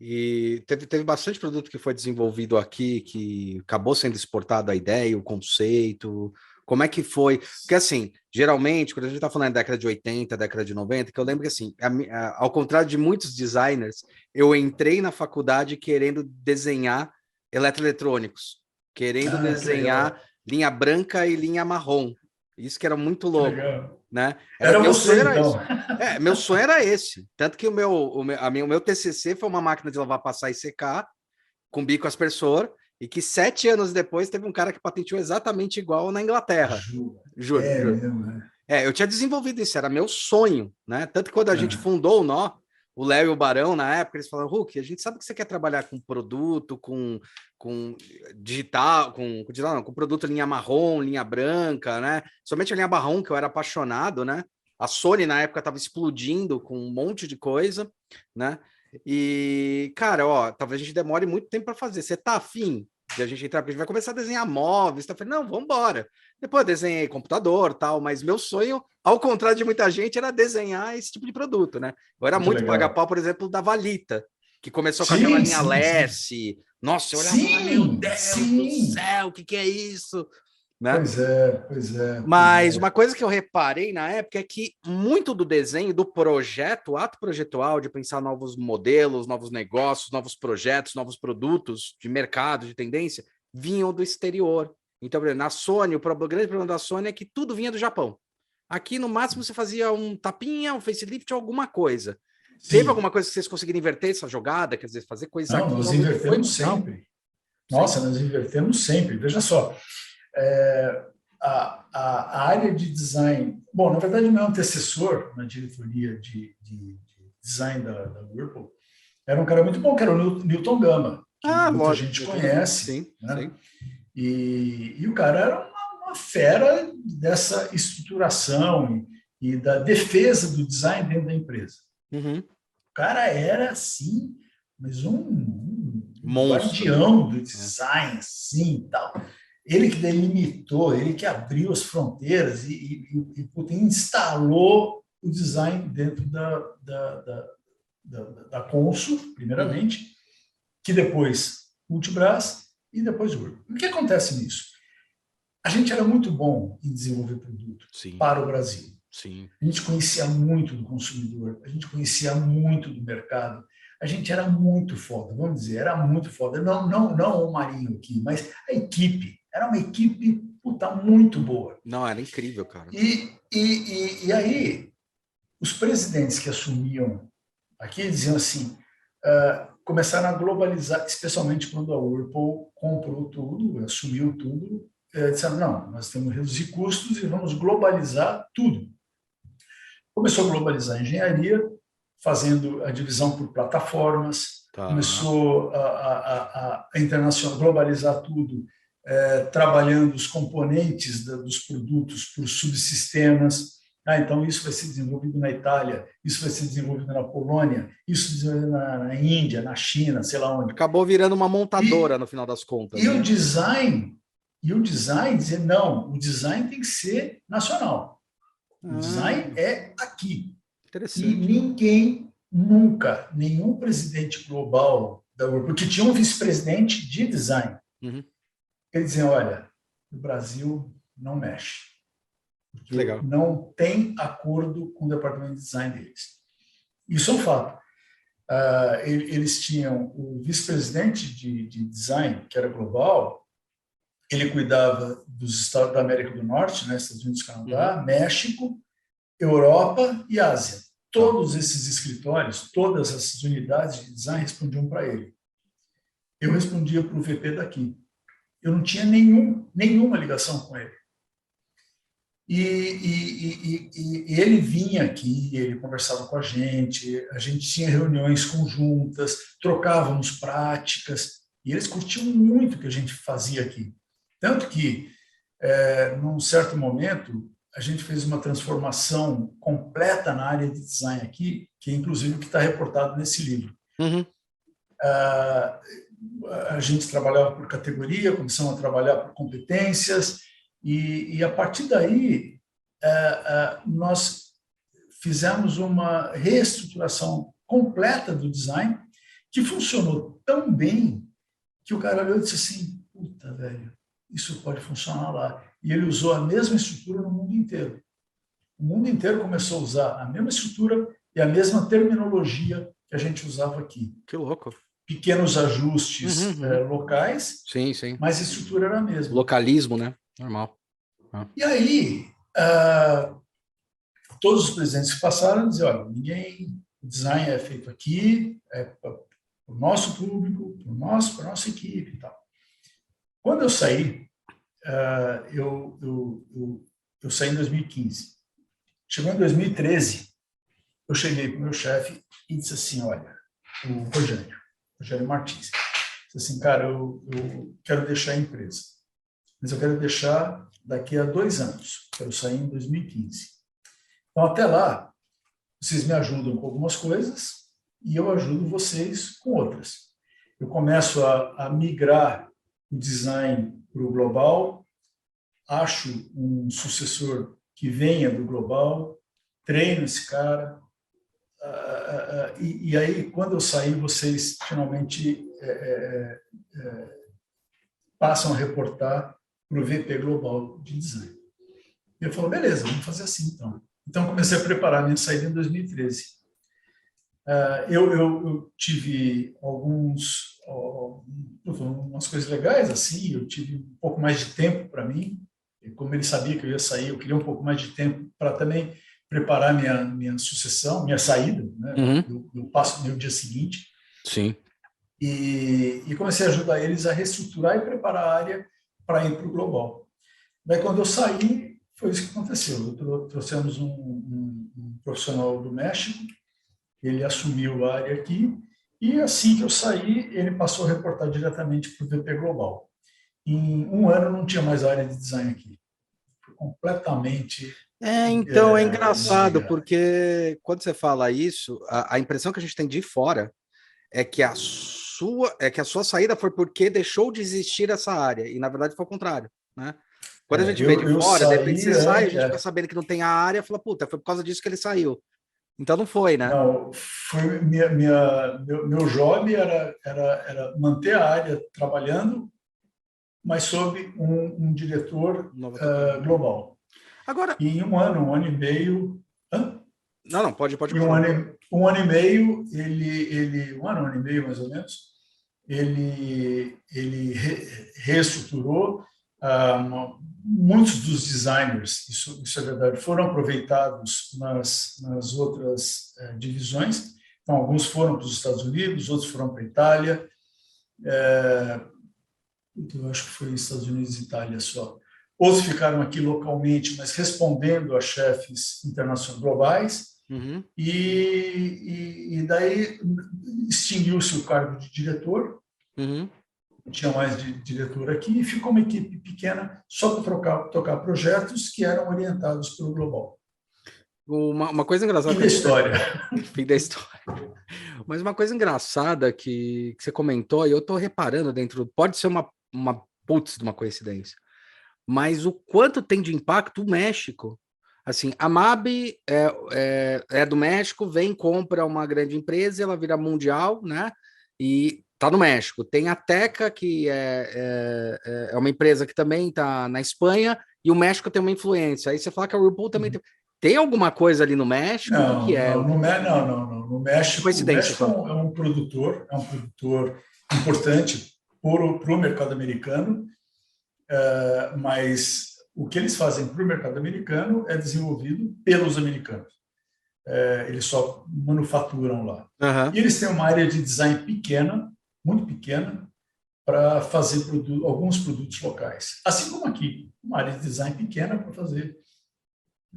E teve bastante produto que foi desenvolvido aqui, que acabou sendo exportado a ideia, o conceito. Como é que foi? Porque, assim, geralmente, quando a gente está falando da década de 80, década de 90, que eu lembro que, assim, ao contrário de muitos designers, eu entrei na faculdade querendo desenhar eletroeletrônicos, querendo desenhar linha branca e linha marrom. Isso que era muito louco, né? Meu sonho era então. Meu sonho era esse. Tanto que o meu TCC foi uma máquina de lavar, passar e secar, com bico aspersor, e que 7 anos depois teve um cara que patenteou exatamente igual na Inglaterra. Juro. Mesmo, né? Eu tinha desenvolvido isso, era meu sonho, né? Tanto que quando a gente fundou o Nó, o Léo e o Barão, na época, eles falaram, Hulk, a gente sabe que você quer trabalhar com produto, com digital, com produto linha marrom, linha branca, né? Somente a linha marrom, que eu era apaixonado, né? A Sony, na época, estava explodindo com um monte de coisa, né? E, cara, talvez a gente demore muito tempo para fazer. Você tá afim? de a gente entrar, porque a gente vai começar a desenhar móveis, tá? Eu falei, não, vamos embora. Depois eu desenhei computador, tal, mas meu sonho, ao contrário de muita gente, era desenhar esse tipo de produto, né? Eu era muito paga-pau, por exemplo, da Valita, que começou com aquela linha Lesse. Nossa, eu olhava e falava, meu Deus do céu, o que é isso? Né? Pois é. Mas uma coisa que eu reparei na época é que muito do desenho, do projeto, o ato projetual de pensar novos modelos, novos negócios, novos projetos, novos produtos de mercado, de tendência, vinham do exterior. Então, por exemplo, na Sony, grande problema da Sony é que tudo vinha do Japão. Aqui, no máximo, você fazia um tapinha, um facelift, alguma coisa. Sim. Teve alguma coisa que vocês conseguiram inverter essa jogada? Quer dizer, fazer coisa aqui? Não, nós invertemos sempre. Nossa, nós invertemos sempre. Veja só, a área de design... Bom, na verdade, meu antecessor na diretoria de design da Whirlpool era um cara muito bom, que era o Newton Gama, que muita gente conhece. Sim, né? Sim. E o cara era uma fera dessa estruturação e da defesa do design dentro da empresa. Uhum. O cara era, assim, mas um guardião do design, assim, tal. Ele que delimitou, ele que abriu as fronteiras e instalou o design dentro da Consul, primeiramente, que depois Multibras e depois Whirlpool. O que acontece nisso? A gente era muito bom em desenvolver produto para o Brasil. Sim. A gente conhecia muito do consumidor, a gente conhecia muito do mercado, a gente era muito foda, vamos dizer, era muito foda. Não o Marinho aqui, mas a equipe. Era uma equipe, muito boa. Não, era incrível, cara. E aí, os presidentes que assumiam aqui diziam assim, começaram a globalizar, especialmente quando a Whirlpool comprou tudo, assumiu tudo, disseram, não, nós temos que reduzir custos e vamos globalizar tudo. Começou a globalizar a engenharia, fazendo a divisão por plataformas, começou a globalizar tudo, trabalhando os componentes dos produtos por subsistemas. Então, isso vai ser desenvolvido na Itália, isso vai ser desenvolvido na Polônia, isso desenvolvido na Índia, na China, sei lá onde. Acabou virando uma montadora, no final das contas. E o design dizer, não, o design tem que ser nacional. O design é aqui. Interessante. E ninguém, nunca, nenhum presidente global da Whirlpool, porque tinha um vice-presidente de design, ele dizia, olha, o Brasil não mexe. Porque legal. Não tem acordo com o departamento de design deles. Isso é um fato. Eles tinham o vice-presidente de design, que era global, ele cuidava dos estados da América do Norte, né, Estados Unidos, Canadá, México, Europa e Ásia. Todos esses escritórios, todas essas unidades de design respondiam para ele. Eu respondia para o VP daqui. Eu não tinha nenhuma ligação com ele. E ele vinha aqui, ele conversava com a gente tinha reuniões conjuntas, trocávamos práticas, e eles curtiam muito o que a gente fazia aqui. Tanto que, num certo momento, a gente fez uma transformação completa na área de design aqui, que é inclusive o que está reportado nesse livro. A gente trabalhava por categoria, começamos a trabalhar por competências, e a partir daí nós fizemos uma reestruturação completa do design, que funcionou tão bem que o cara olhou e disse assim, puta, velho, isso pode funcionar lá. E ele usou a mesma estrutura no mundo inteiro. O mundo inteiro começou a usar a mesma estrutura e a mesma terminologia que a gente usava aqui. Que louco. Pequenos ajustes locais, sim. Mas a estrutura era a mesma. Localismo, né? Normal. E aí, todos os presidentes que passaram diziam, olha, o design é feito aqui, é para o nosso público, para a nossa equipe e tal. Quando eu saí, eu saí em 2015. Chegou em 2013, eu cheguei para o meu chefe e disse assim, olha, o Rogério Martins, disse assim, cara, eu quero deixar a empresa, mas eu quero deixar daqui a 2 anos, quero sair em 2015. Então, até lá, vocês me ajudam com algumas coisas e eu ajudo vocês com outras. Eu começo a migrar o design para o global, acho um sucessor que venha do global, treino esse cara, e aí, quando eu sair, vocês finalmente passam a reportar para o VP Global de Design. E eu falo, beleza, vamos fazer assim, então. Então, comecei a preparar a minha saída em 2013. Eu tive umas coisas legais, assim, eu tive um pouco mais de tempo para mim, e como ele sabia que eu ia sair, eu queria um pouco mais de tempo para também preparar minha sucessão, minha saída, né? Eu passo no dia seguinte. Sim. E comecei a ajudar eles a reestruturar e preparar a área para ir para o global. Daí, quando eu saí, foi isso que aconteceu. Trouxemos um profissional do México, ele assumiu a área aqui, e assim que eu saí, ele passou a reportar diretamente para o VP Global. Em um ano, não tinha mais área de design aqui. Foi completamente... Então é engraçado, porque quando você fala isso, a impressão que a gente tem de fora é que a sua saída foi porque deixou de existir essa área, e na verdade foi o contrário, né? Quando a gente vê de fora, de repente você sai, a gente fica sabendo que não tem a área, fala, puta, foi por causa disso que ele saiu. Então não foi, né? Não, foi meu job era manter a área trabalhando, mas sob um diretor global. Agora, e em um ano e meio... Não, pode em um ano e meio, um ano e meio mais ou menos, ele reestruturou. Muitos dos designers, isso é verdade, foram aproveitados nas outras divisões. Então, alguns foram para os Estados Unidos, outros foram para a Itália. Eu acho que foi Estados Unidos e Itália só. Outros ficaram aqui localmente, mas respondendo a chefes internacionais globais. E daí extinguiu-se o cargo de diretor. Não tinha mais de diretor aqui, e ficou uma equipe pequena só para tocar projetos que eram orientados pelo global. Uma coisa engraçada... Fim da história. Fim da história. Mas uma coisa engraçada que você comentou, e eu estou reparando dentro... Pode ser uma putz de uma coincidência, mas o quanto tem de impacto o México. Assim, a MAB é do México, vem, compra uma grande empresa, ela vira mundial, né? E tá no México. Tem a Teca, que é uma empresa que também tá na Espanha, e o México tem uma influência. Aí você fala que a Whirlpool também tem alguma coisa ali no México? Não, que é? Não. No México, o México é um produtor importante para o mercado americano, mas o que eles fazem para o mercado americano é desenvolvido pelos americanos. Eles só manufaturam lá. E eles têm uma área de design pequena, muito pequena, para fazer alguns produtos locais. Assim como aqui, uma área de design pequena para fazer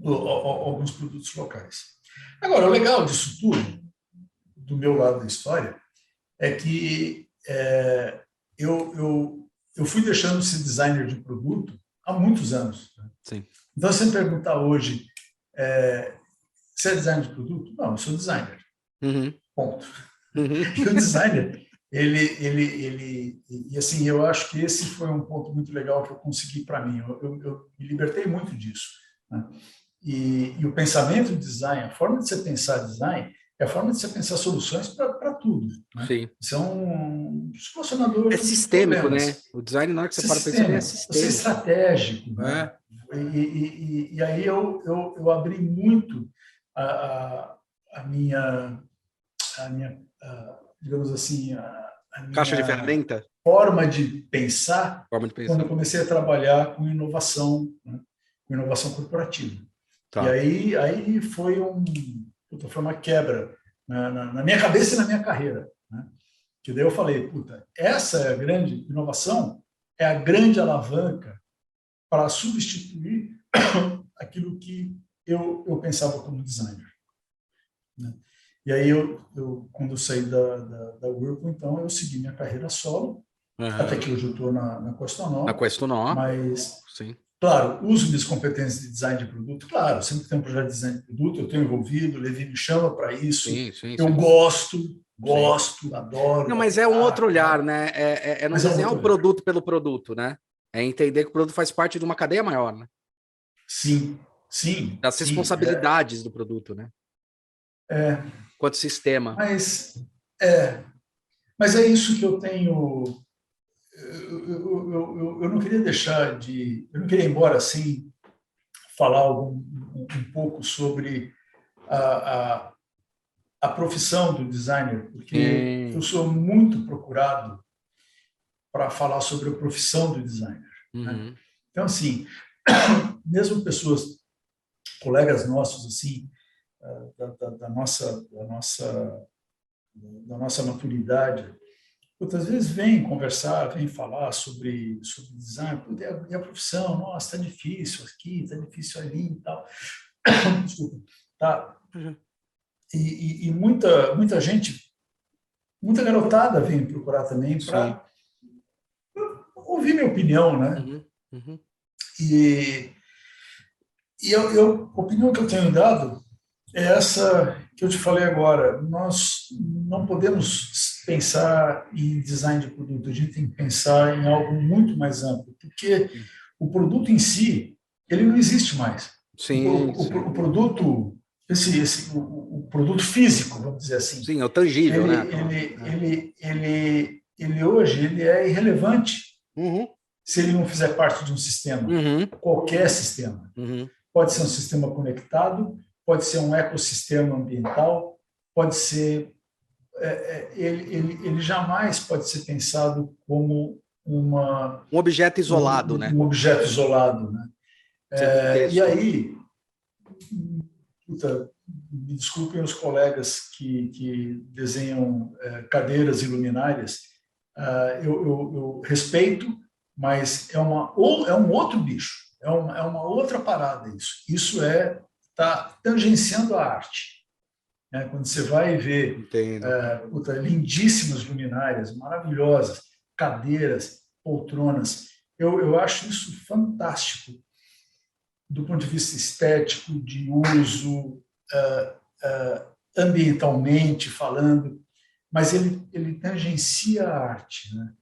alguns produtos locais. Agora, o legal disso tudo, do meu lado da história, é que eu fui deixando de ser designer de produto há muitos anos. Né? Sim. Então, se você me perguntar hoje, você é designer de produto? Não, eu sou designer. Ponto. E o designer, e assim, eu acho que esse foi um ponto muito legal que eu consegui para mim. Eu me libertei muito disso. Né? E o pensamento de design, a forma de você pensar design, é a forma de você pensar soluções para tudo. Né? Sim. Você é um solucionador. É sistêmico, né? O design, na hora que você para pensar, é sistêmico. Você é estratégico. Né? E aí eu abri muito a minha digamos assim, a minha caixa de ferramenta, forma de pensar, quando eu comecei a trabalhar com inovação, né? Com inovação corporativa. Tá. E aí foi uma quebra na minha cabeça e na minha carreira. Né? Que daí eu falei, essa é a grande inovação, é a grande alavanca para substituir aquilo que eu pensava como designer. Né? E aí, quando eu saí da Whirlpool, então, eu segui minha carreira solo, até que hoje eu estou na Questonó. Na Questonó. Mas, sim. Claro, uso minhas competências de design de produto. Claro, sempre tem um projeto de design de produto, eu estou envolvido, o Levi me chama para isso. Sim, eu gosto, Gosto, adoro. Não, mas é um outro olhar, né? É não desenhar o produto pelo produto, né? É entender que o produto faz parte de uma cadeia maior, né? Sim, sim. Das responsabilidades do produto, né? Quanto sistema. Mas é isso que eu tenho. Eu não queria deixar de. Eu não queria ir embora sem falar um pouco sobre a profissão do designer, porque eu sou muito procurado para falar sobre a profissão do designer. Né? Então, assim, mesmo pessoas, colegas nossos, assim, da nossa maturidade, outras vezes vêm conversar, vêm falar sobre design, e a profissão, nossa, está difícil aqui, está difícil ali e tal. Desculpa. Tá? E muita gente, muita garotada vem procurar também para ouvir minha opinião, né? E a opinião que eu tenho dado é essa que eu te falei agora. Nós não podemos pensar em design de produto, a gente tem que pensar em algo muito mais amplo, porque o produto em si, ele não existe mais. O produto, o produto físico, vamos dizer assim. Sim, é o tangível, Ele hoje ele é irrelevante se ele não fizer parte de um sistema, qualquer sistema. Pode ser um sistema conectado, pode ser um ecossistema ambiental, pode ser... Ele jamais pode ser pensado como um objeto isolado, né? Um objeto isolado, né? E aí, me desculpem os colegas que desenham cadeiras e luminárias, eu respeito, mas é um outro bicho, é uma outra parada isso. Isso está tangenciando a arte. Quando você vai ver lindíssimas luminárias, maravilhosas, cadeiras, poltronas, eu acho isso fantástico do ponto de vista estético, de uso, ambientalmente falando, mas ele tangencia a arte, né?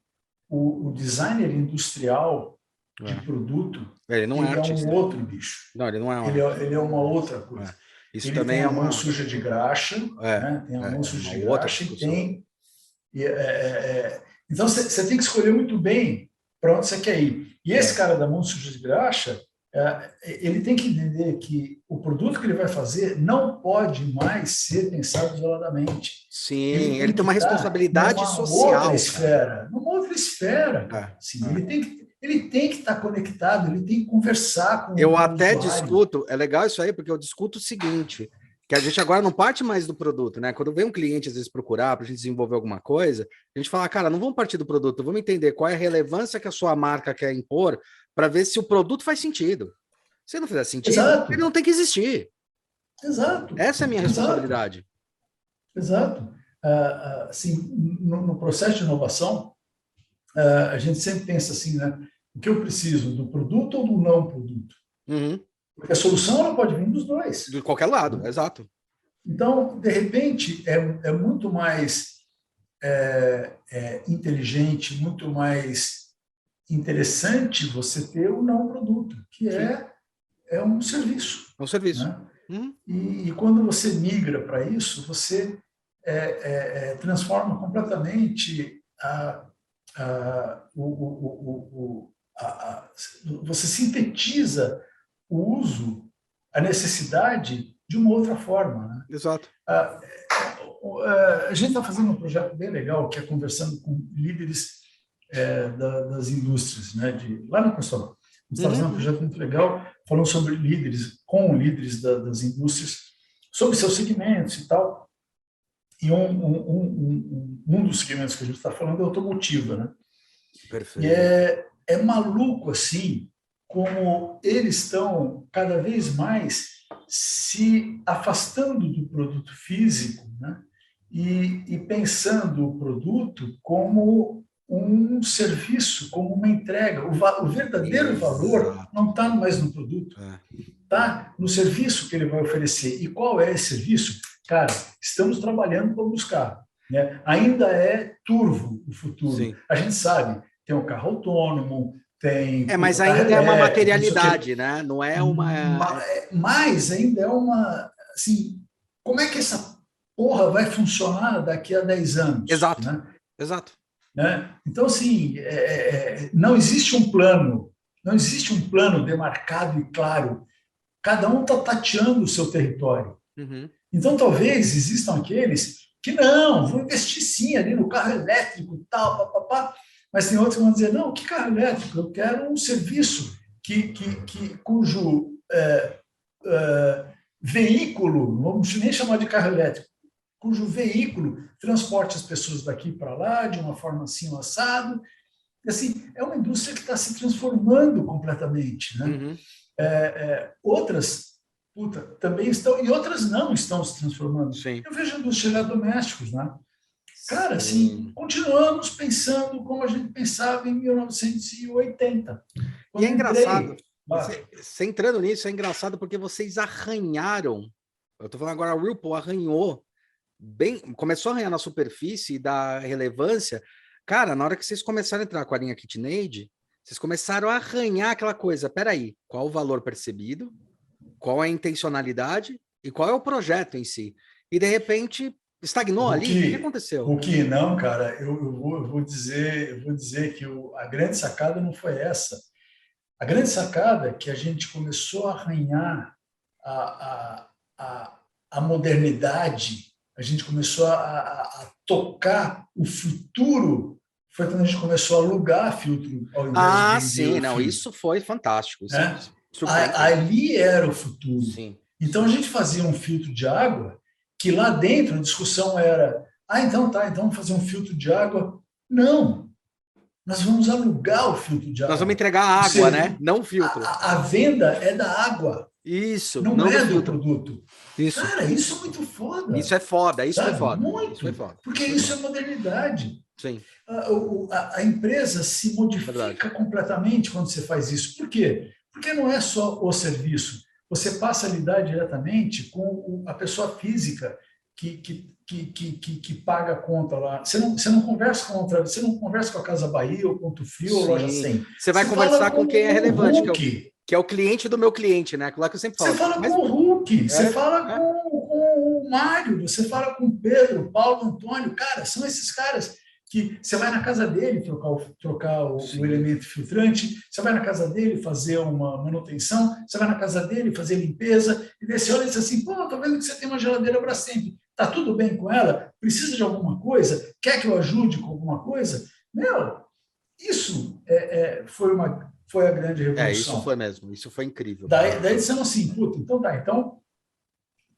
O designer industrial de produto, ele não é um outro bicho. Não, ele não é ele é uma outra coisa. Isso ele também tem a mão suja de graxa, né? Tem a mão suja de graxa e tem... Então, você tem que escolher muito bem para onde você quer ir. E esse cara da mão suja de graxa, ele tem que entender que o produto que ele vai fazer não pode mais ser pensado isoladamente. Sim, ele tem uma responsabilidade social. Numa outra esfera. Sim, ele tem que estar conectado, ele tem que conversar com Eu até discuto, é legal isso aí, porque eu discuto o seguinte, que a gente agora não parte mais do produto, né? Quando vem um cliente, às vezes, procurar para a gente desenvolver alguma coisa, a gente fala, cara, não vamos partir do produto, vamos entender qual é a relevância que a sua marca quer impor para ver se o produto faz sentido. Se não fizer sentido, ele não tem que existir. Exato. Essa é a minha responsabilidade. Exato. Assim, no processo de inovação, a gente sempre pensa assim, né? O que eu preciso, do produto ou do não produto? Porque a solução ela pode vir dos dois. De qualquer lado, exato. Então, de repente, é muito mais inteligente, muito mais interessante você ter o não produto, que é um serviço. É um serviço. Né? E quando você migra para isso, você transforma completamente você sintetiza o uso, a necessidade de uma outra forma. Né? Exato. A gente está fazendo um projeto bem legal, que é conversando com líderes das indústrias, né? Lá na Constellão. A gente está fazendo um projeto muito legal, falando sobre com líderes das indústrias, sobre seus segmentos e tal. E um dos segmentos que a gente está falando é automotiva, né? Perfeito. E é maluco, assim, como eles estão cada vez mais se afastando do produto físico, né? E pensando o produto como um serviço, como uma entrega. O verdadeiro valor não está mais no produto, está no serviço que ele vai oferecer. E qual é esse serviço? Cara, estamos trabalhando para buscar. né? Ainda é turvo o futuro. Sim. A gente sabe, tem o carro autônomo, tem Mas o carro ainda é uma elétrico, não sei o quê. materialidade, né? Não é uma... Mas ainda é uma... Assim, como é que essa porra vai funcionar daqui a 10 anos? Exato, Né? exato. Né? Então, assim, não existe um plano, não existe um plano demarcado e claro. Cada um está tateando o seu território. Uhum. Então, talvez existam aqueles que não, vão investir sim ali no carro elétrico e tal, papapá, mas tem outros que vão dizer, não, que carro elétrico? Eu quero um serviço cujo veículo, não vamos nem chamar de carro elétrico, cujo veículo transporte as pessoas daqui para lá de uma forma assim, um assado. Assim, é uma indústria que está se transformando completamente, né? Uhum. Outras também estão, e outras não estão se transformando. Sim. Eu vejo a indústria de eletrodomésticos, né? Cara, Sim. assim, continuamos pensando como a gente pensava em 1980. E é engraçado, você entrando nisso, é engraçado porque vocês arranharam, eu tô falando agora, a Whirlpool arranhou, começou a arranhar na superfície da relevância. Cara, na hora que vocês começaram a entrar com a linha KitchenAid, vocês começaram a arranhar aquela coisa. Peraí, qual o valor percebido? Qual é a intencionalidade? E qual é o projeto em si? E, de repente, estagnou ali? O que aconteceu? O que não, cara, eu vou dizer que a grande sacada não foi essa. A grande sacada é que a gente começou a arranhar a modernidade, a gente começou a tocar o futuro, foi quando a gente começou a alugar filtro ao invés de vender sim, não, filtro. isso foi fantástico. Isso Ali era o futuro. Sim. Então a gente fazia um filtro de água que lá dentro a discussão era, então vamos fazer um filtro de água. Não, nós vamos alugar o filtro de água. Nós vamos entregar a água, né? Não o filtro. A venda é da água. Isso. Não é do produto. Isso. Cara, isso é muito foda. Isso é foda, isso foi foda. Muito. Isso foi foda. Porque isso é modernidade. Sim. A empresa se modifica completamente quando você faz isso. Por quê? Porque não é só o serviço. Você passa a lidar diretamente com a pessoa física que paga a conta lá. Você não conversa com a Casa Bahia, ou Ponto Frio, ou Loja 100. Você vai conversar com quem é relevante, que é o cliente do meu cliente, né? Aquilo que eu sempre falo. Você fala com o Hulk, você fala com o Mário, você fala com o Pedro, Paulo, Antônio. Cara, são esses caras que você vai na casa dele trocar o elemento filtrante, você vai na casa dele fazer uma manutenção, você vai na casa dele fazer limpeza, e daí você olha e diz assim, pô, tô vendo que você tem uma geladeira Brastemp, tá tudo bem com ela? Precisa de alguma coisa? Quer que eu ajude com alguma coisa? Meu, isso foi a grande revolução. Isso foi mesmo, isso foi incrível. Daí disseram assim, então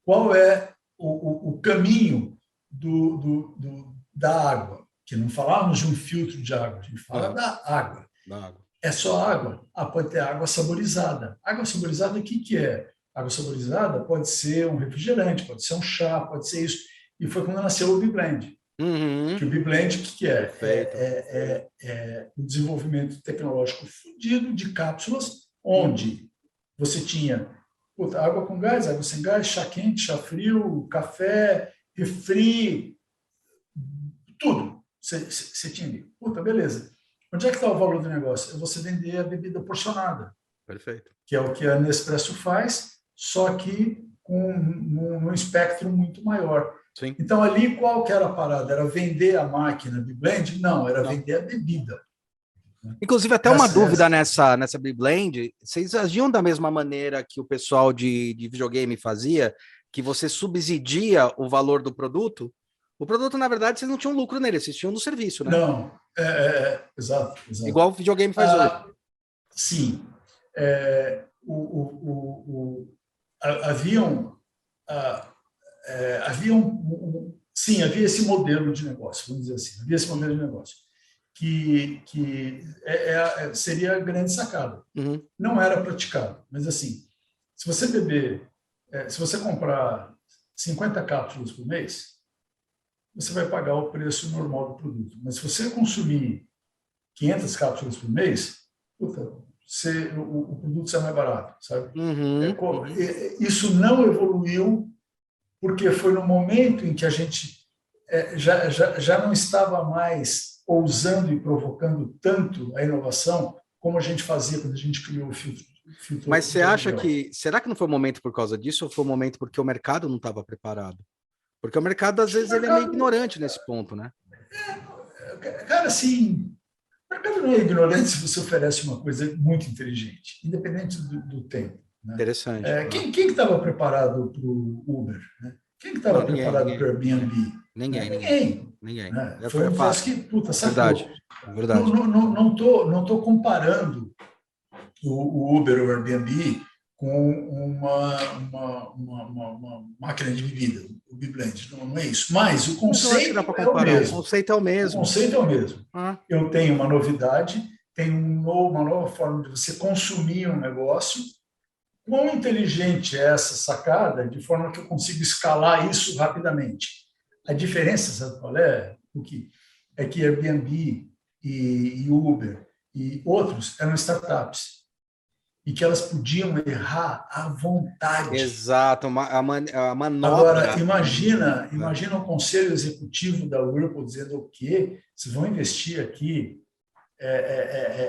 qual é o caminho da água? Que não falávamos de um filtro de água, a gente fala da água. É só água? Pode ter água saborizada. Água saborizada, o que é? Água saborizada pode ser um refrigerante, pode ser um chá, pode ser isso. E foi quando nasceu o BeBlend. Que o BeBlend, o que é? É o desenvolvimento tecnológico fundido de cápsulas, onde você tinha água com gás, água sem gás, chá quente, chá frio, café, refri, tudo. Você tinha ali. Beleza. Onde é que está o valor do negócio? É você vender a bebida porcionada. Perfeito. Que é o que a Nespresso faz, só que com um espectro muito maior. Sim. Então, ali, qual que era a parada? Era vender a máquina BeBlend? Não, era vender a bebida. Inclusive, até uma dúvida nessa BeBlend, vocês agiam da mesma maneira que o pessoal de videogame fazia, que você subsidia o valor do produto? O produto, na verdade, vocês não tinham lucro nele, vocês tinham no serviço, né? Não, exato. Igual o videogame faz hoje. Sim. Havia esse modelo de negócio, vamos dizer assim, havia esse modelo de negócio, que seria a grande sacada. Não era praticado, mas assim, se você comprar 50 cápsulas por mês, você vai pagar o preço normal do produto. Mas se você consumir 500 cápsulas por mês, o produto sai mais barato, sabe? Isso não evoluiu porque foi no momento em que a gente já não estava mais ousando e provocando tanto a inovação como a gente fazia quando a gente criou o filtro. Mas você acha que... Será que não foi o momento por causa disso ou foi o momento porque o mercado não estava preparado? Porque o mercado, às vezes, ele é meio ignorante nesse ponto, né? Cara, assim, o mercado não é ignorante se você oferece uma coisa muito inteligente, independente do tempo. Né? Interessante. Quem que estava preparado para o Uber? Né? Quem que estava preparado para o Airbnb? Ninguém. Né? Foi um troço que, puta, sacou. Verdade. Não tô comparando o Uber ou o Airbnb com uma máquina de bebida, o Biblend, não é isso. Mas o conceito é o mesmo. O conceito é o mesmo. O conceito é o mesmo. Eu tenho uma novidade, tenho uma nova forma de você consumir um negócio. Quão inteligente é essa sacada, de forma que eu consigo escalar isso rapidamente? A diferença, sabe qual é? É que Airbnb e Uber e outros eram startups e que elas podiam errar à vontade. Exato, a manobra. Agora, imagina o conselho executivo da Whirlpool dizendo o quê? Vocês vão investir aqui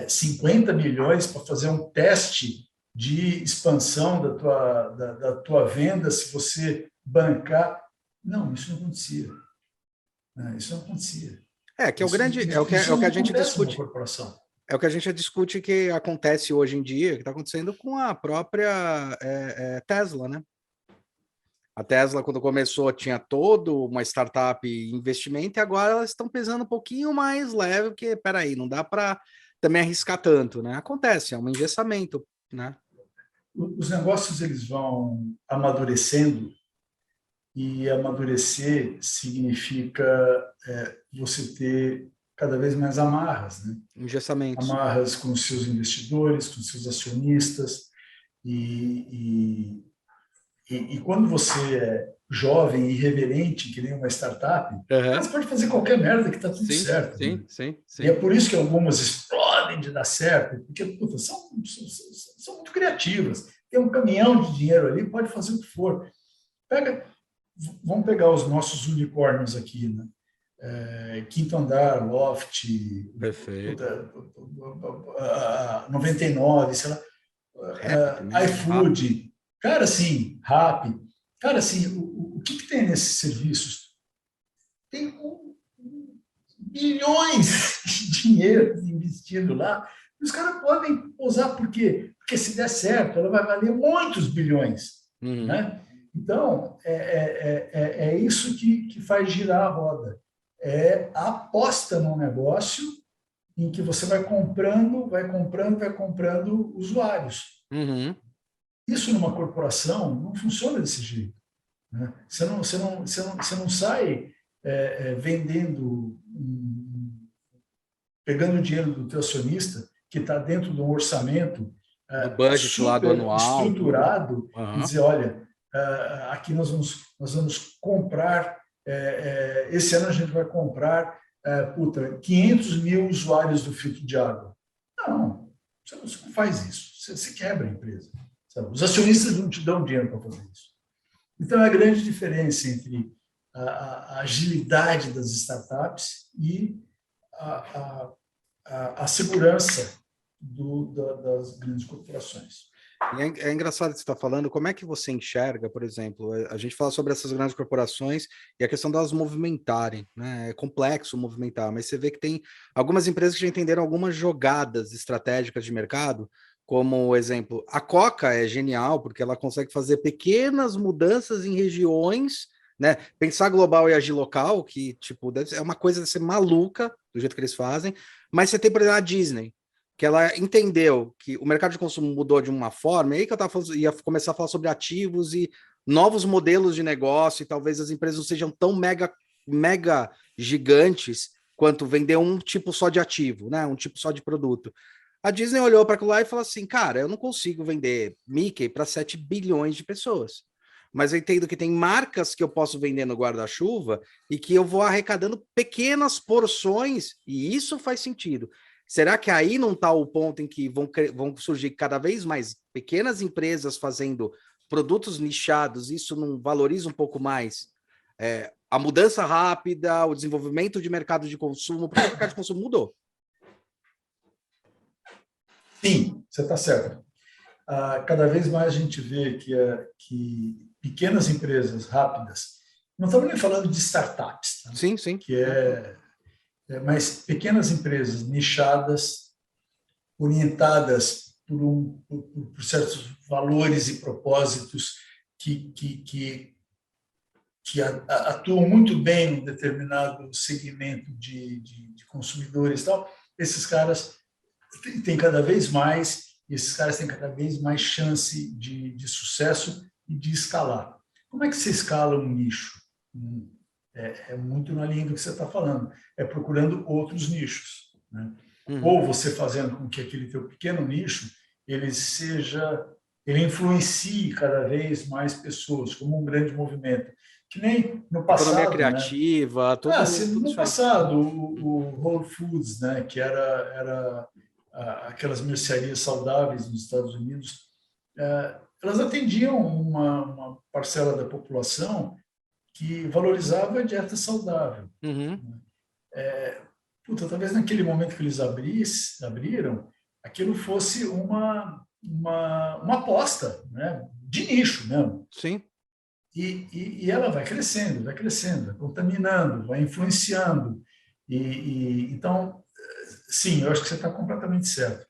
50 milhões para fazer um teste de expansão da tua venda, se você bancar. Não, isso não acontecia. Isso não acontecia. Que é o grande... É o que a gente discute. É o que a gente discute que acontece hoje em dia, que está acontecendo com a própria Tesla, né? A Tesla, quando começou, tinha toda uma startup investimento, e agora elas estão pesando um pouquinho mais leve, porque, peraí, não dá para também arriscar tanto, né? Acontece, é um engessamento, né? Os negócios, eles vão amadurecendo, e amadurecer significa você ter cada vez mais amarras, né? Engessamentos. Amarras com os seus investidores, com os seus acionistas, e quando você é jovem e irreverente, que nem uma startup, você pode fazer qualquer merda que está tudo certo. Sim. E é por isso que algumas explodem de dar certo, porque puta, são muito criativas. Tem um caminhão de dinheiro ali, pode fazer o que for. Vamos pegar os nossos unicórnios aqui, né? Quinto Andar, Loft, perfeito. 99, sei lá, iFood, cara, assim, Rappi, cara, assim, o que tem nesses serviços? Tem bilhões de dinheiro investido lá, e os caras podem usar, por quê? Porque se der certo, ela vai valer muitos bilhões, né? Então, é isso que faz girar a roda. É a aposta num negócio em que você vai comprando usuários. Isso numa corporação não funciona desse jeito. Né? Você não sai vendendo, pegando o dinheiro do teu acionista, que está dentro de um orçamento do budget lá do anual, estruturado, e dizer, olha, aqui nós vamos comprar, esse ano a gente vai comprar 500 mil usuários do filtro de água. Não, você não faz isso, você quebra a empresa. Sabe? Os acionistas não te dão dinheiro para fazer isso. Então, é a grande diferença entre a agilidade das startups e a segurança das grandes corporações. É engraçado que você está falando, como é que você enxerga, por exemplo, a gente fala sobre essas grandes corporações e a questão delas movimentarem, né? É complexo movimentar, mas você vê que tem algumas empresas que já entenderam algumas jogadas estratégicas de mercado, como, exemplo, a Coca é genial, porque ela consegue fazer pequenas mudanças em regiões, né? Pensar global e agir local, que, tipo, é uma coisa de ser maluca, do jeito que eles fazem, mas você tem, por exemplo, a Disney, que ela entendeu que o mercado de consumo mudou de uma forma, e aí que ia começar a falar sobre ativos e novos modelos de negócio, e talvez as empresas não sejam tão mega gigantes quanto vender um tipo só de ativo, né? Um tipo só de produto. A Disney olhou para aquilo lá e falou assim, cara, eu não consigo vender Mickey para 7 bilhões de pessoas, mas eu entendo que tem marcas que eu posso vender no guarda-chuva e que eu vou arrecadando pequenas porções, e isso faz sentido. Será que aí não está o ponto em que vão surgir cada vez mais pequenas empresas fazendo produtos nichados, isso não valoriza um pouco mais a mudança rápida, o desenvolvimento de mercado de consumo, porque o mercado de consumo mudou. Sim, você está certo. Cada vez mais a gente vê que pequenas empresas rápidas, não estamos nem falando de startups, tá? Sim, sim. Mas pequenas empresas nichadas, orientadas por certos valores e propósitos que atuam muito bem num determinado segmento de consumidores e tal, esses caras têm cada vez mais, chance de sucesso e de escalar. Como é que se escala um nicho? É muito na linha do que você está falando, é procurando outros nichos, né? Ou você fazendo com que aquele teu pequeno nicho ele influencie cada vez mais pessoas, como um grande movimento. Que nem no passado, economia criativa, né? tudo No passado, o Whole Foods, né, que era aquelas mercearias saudáveis nos Estados Unidos, elas atendiam uma parcela da população que valorizava a dieta saudável. Talvez naquele momento que eles abriram, aquilo fosse uma aposta, né, de nicho mesmo. Sim. E ela vai crescendo, vai contaminando, vai influenciando. Então, sim, eu acho que você está completamente certo.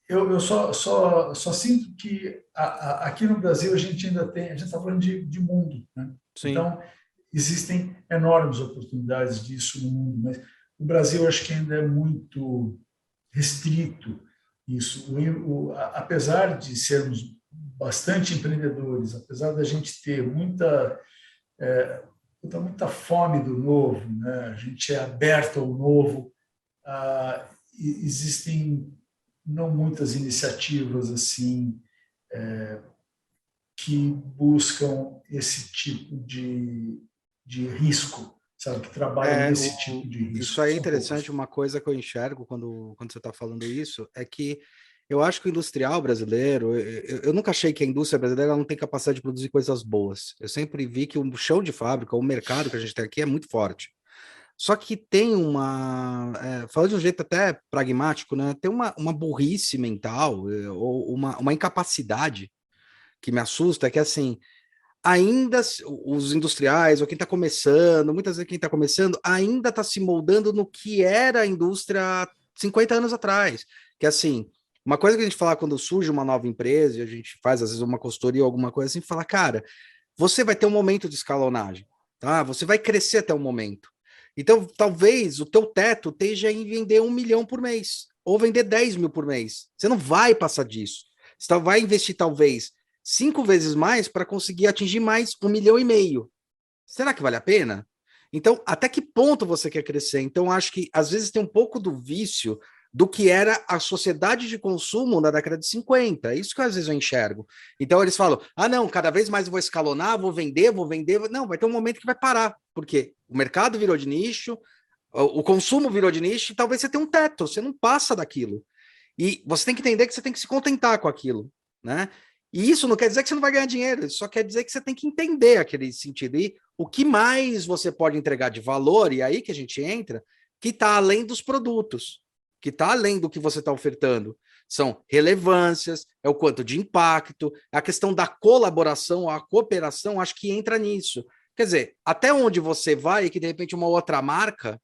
Eu só sinto que aqui no Brasil a gente está falando de mundo, né? Sim. Então, existem enormes oportunidades disso no mundo, mas o Brasil acho que ainda é muito restrito isso. Apesar de sermos bastante empreendedores, apesar da gente ter muita fome do novo, né? A gente é aberto ao novo, existem não muitas iniciativas assim que buscam esse tipo de risco, sabe, que trabalham nesse tipo de risco. Isso aí é interessante. Uma coisa que eu enxergo quando você está falando isso é que eu acho que o industrial brasileiro, eu nunca achei que a indústria brasileira não tem capacidade de produzir coisas boas. Eu sempre vi que o chão de fábrica, o mercado que a gente tem aqui é muito forte. Só que tem falando de um jeito até pragmático, né? Tem uma burrice mental, ou uma incapacidade que me assusta, é que assim, ainda os industriais, ou quem está começando, muitas vezes quem está começando, ainda está se moldando no que era a indústria 50 anos atrás. Que assim, uma coisa que a gente fala quando surge uma nova empresa, e a gente faz às vezes uma consultoria ou alguma coisa assim, fala, cara, você vai ter um momento de escalonagem, tá? Você vai crescer até um momento. Então, talvez o teu teto esteja em vender 1 milhão por mês, ou vender 10 mil por mês. Você não vai passar disso. Você vai investir, talvez, 5 vezes mais para conseguir atingir mais 1,5 milhão. Será que vale a pena? Então, até que ponto você quer crescer? Então, acho que, às vezes, tem um pouco do vício do que era a sociedade de consumo na década de 50. É isso que às vezes eu enxergo. Então eles falam, não, cada vez mais eu vou escalonar, vou vender. Não, vai ter um momento que vai parar, porque o mercado virou de nicho, o consumo virou de nicho, e talvez você tenha um teto, você não passa daquilo. E você tem que entender que você tem que se contentar com aquilo, né? E isso não quer dizer que você não vai ganhar dinheiro, isso só quer dizer que você tem que entender aquele sentido. E o que mais você pode entregar de valor, e aí que a gente entra, que está além dos produtos, que está além do que você está ofertando. São relevâncias, é o quanto de impacto, a questão da colaboração, a cooperação, acho que entra nisso. Quer dizer, até onde você vai, que de repente uma outra marca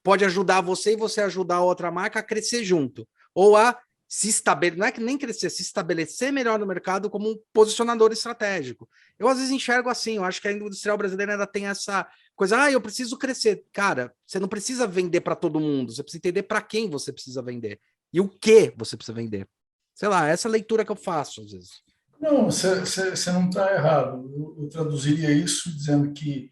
pode ajudar você e você ajudar a outra marca a crescer junto. Ou a se estabelecer, não é que nem crescer, se estabelecer melhor no mercado como um posicionador estratégico. Eu às vezes enxergo assim, eu acho que a indústria industrial brasileira ainda tem essa coisa, eu preciso crescer. Cara, você não precisa vender para todo mundo, você precisa entender para quem você precisa vender e o que você precisa vender. Sei lá, essa leitura que eu faço às vezes. Não, você não está errado. Eu traduziria isso dizendo que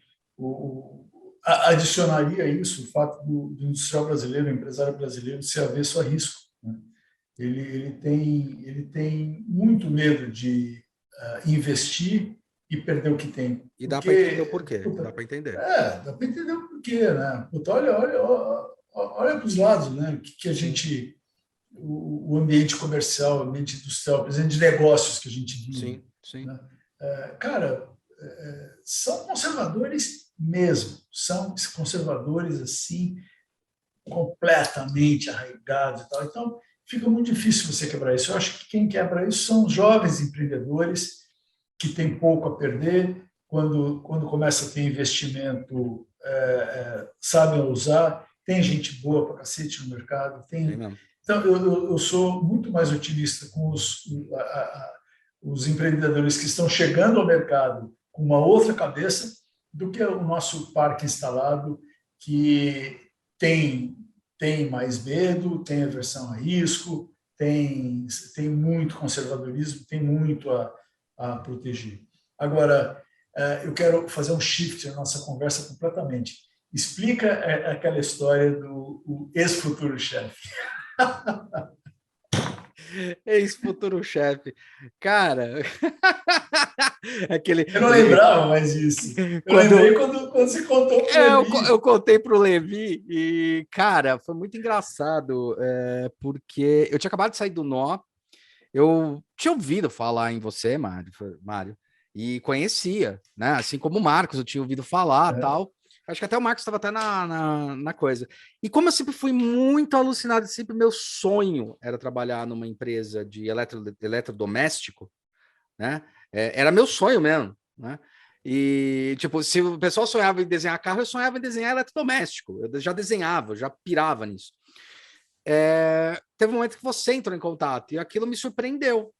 adicionaria isso o fato do industrial brasileiro, o empresário brasileiro, ser avesso a risco, né? Ele tem muito medo de investir e perder o que tem. E dá para entender o porquê. Dá para entender. Dá para entender o porquê, né? Olha para os lados, né? Que a gente, o ambiente comercial, o ambiente industrial, por exemplo, de negócios que a gente vive. Sim. Né? Cara, são conservadores mesmo, são conservadores assim, completamente arraigados e tal. Então, fica muito difícil você quebrar isso. Eu acho que quem quebra isso são os jovens empreendedores que têm pouco a perder, quando começa a ter investimento, sabem usar, tem gente boa para cacete no mercado. Então, eu sou muito mais otimista com os empreendedores que estão chegando ao mercado com uma outra cabeça do que o nosso parque instalado, que tem mais medo, tem aversão a risco, tem muito conservadorismo, tem muito a proteger. Agora, eu quero fazer um shift na nossa conversa completamente. Explica aquela história do ex-futuro chefe. Ex-futuro chefe. Cara, eu não lembrava mais disso. Eu lembrei quando você contou para o Levi. Eu contei para o Levi e, cara, foi muito engraçado, porque eu tinha acabado de sair do Nó, eu tinha ouvido falar em você, Mário, e conhecia, né? Assim como o Marcos, eu tinha ouvido falar tal. Acho que até o Marcos estava até na coisa. E como eu sempre fui muito alucinado, sempre meu sonho era trabalhar numa empresa de eletrodoméstico, né? Era meu sonho mesmo, né? E, tipo, se o pessoal sonhava em desenhar carro, eu sonhava em desenhar eletrodoméstico. Eu já desenhava, eu já pirava nisso. Teve um momento que você entrou em contato e aquilo me surpreendeu,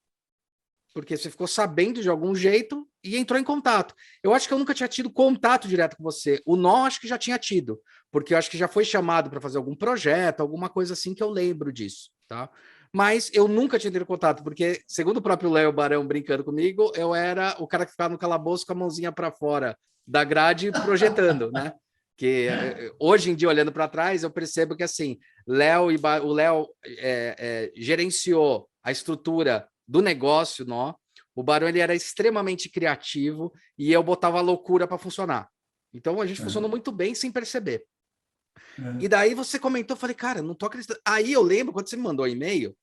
porque você ficou sabendo de algum jeito e entrou em contato. Eu acho que eu nunca tinha tido contato direto com você. O Nó acho que já tinha tido, porque eu acho que já foi chamado para fazer algum projeto, alguma coisa assim, que eu lembro disso, tá? Mas eu nunca tinha tido contato, porque, segundo o próprio Léo Barão brincando comigo, eu era o cara que ficava no calabouço com a mãozinha para fora da grade projetando, né? Que hoje em dia, olhando para trás, eu percebo que assim, o Léo gerenciou a estrutura do negócio, Nó. O Barão ele era extremamente criativo e eu botava a loucura para funcionar. Então a gente funcionou muito bem sem perceber. E daí você comentou, eu falei, cara, não tô acreditando. Aí eu lembro quando você me mandou e-mail,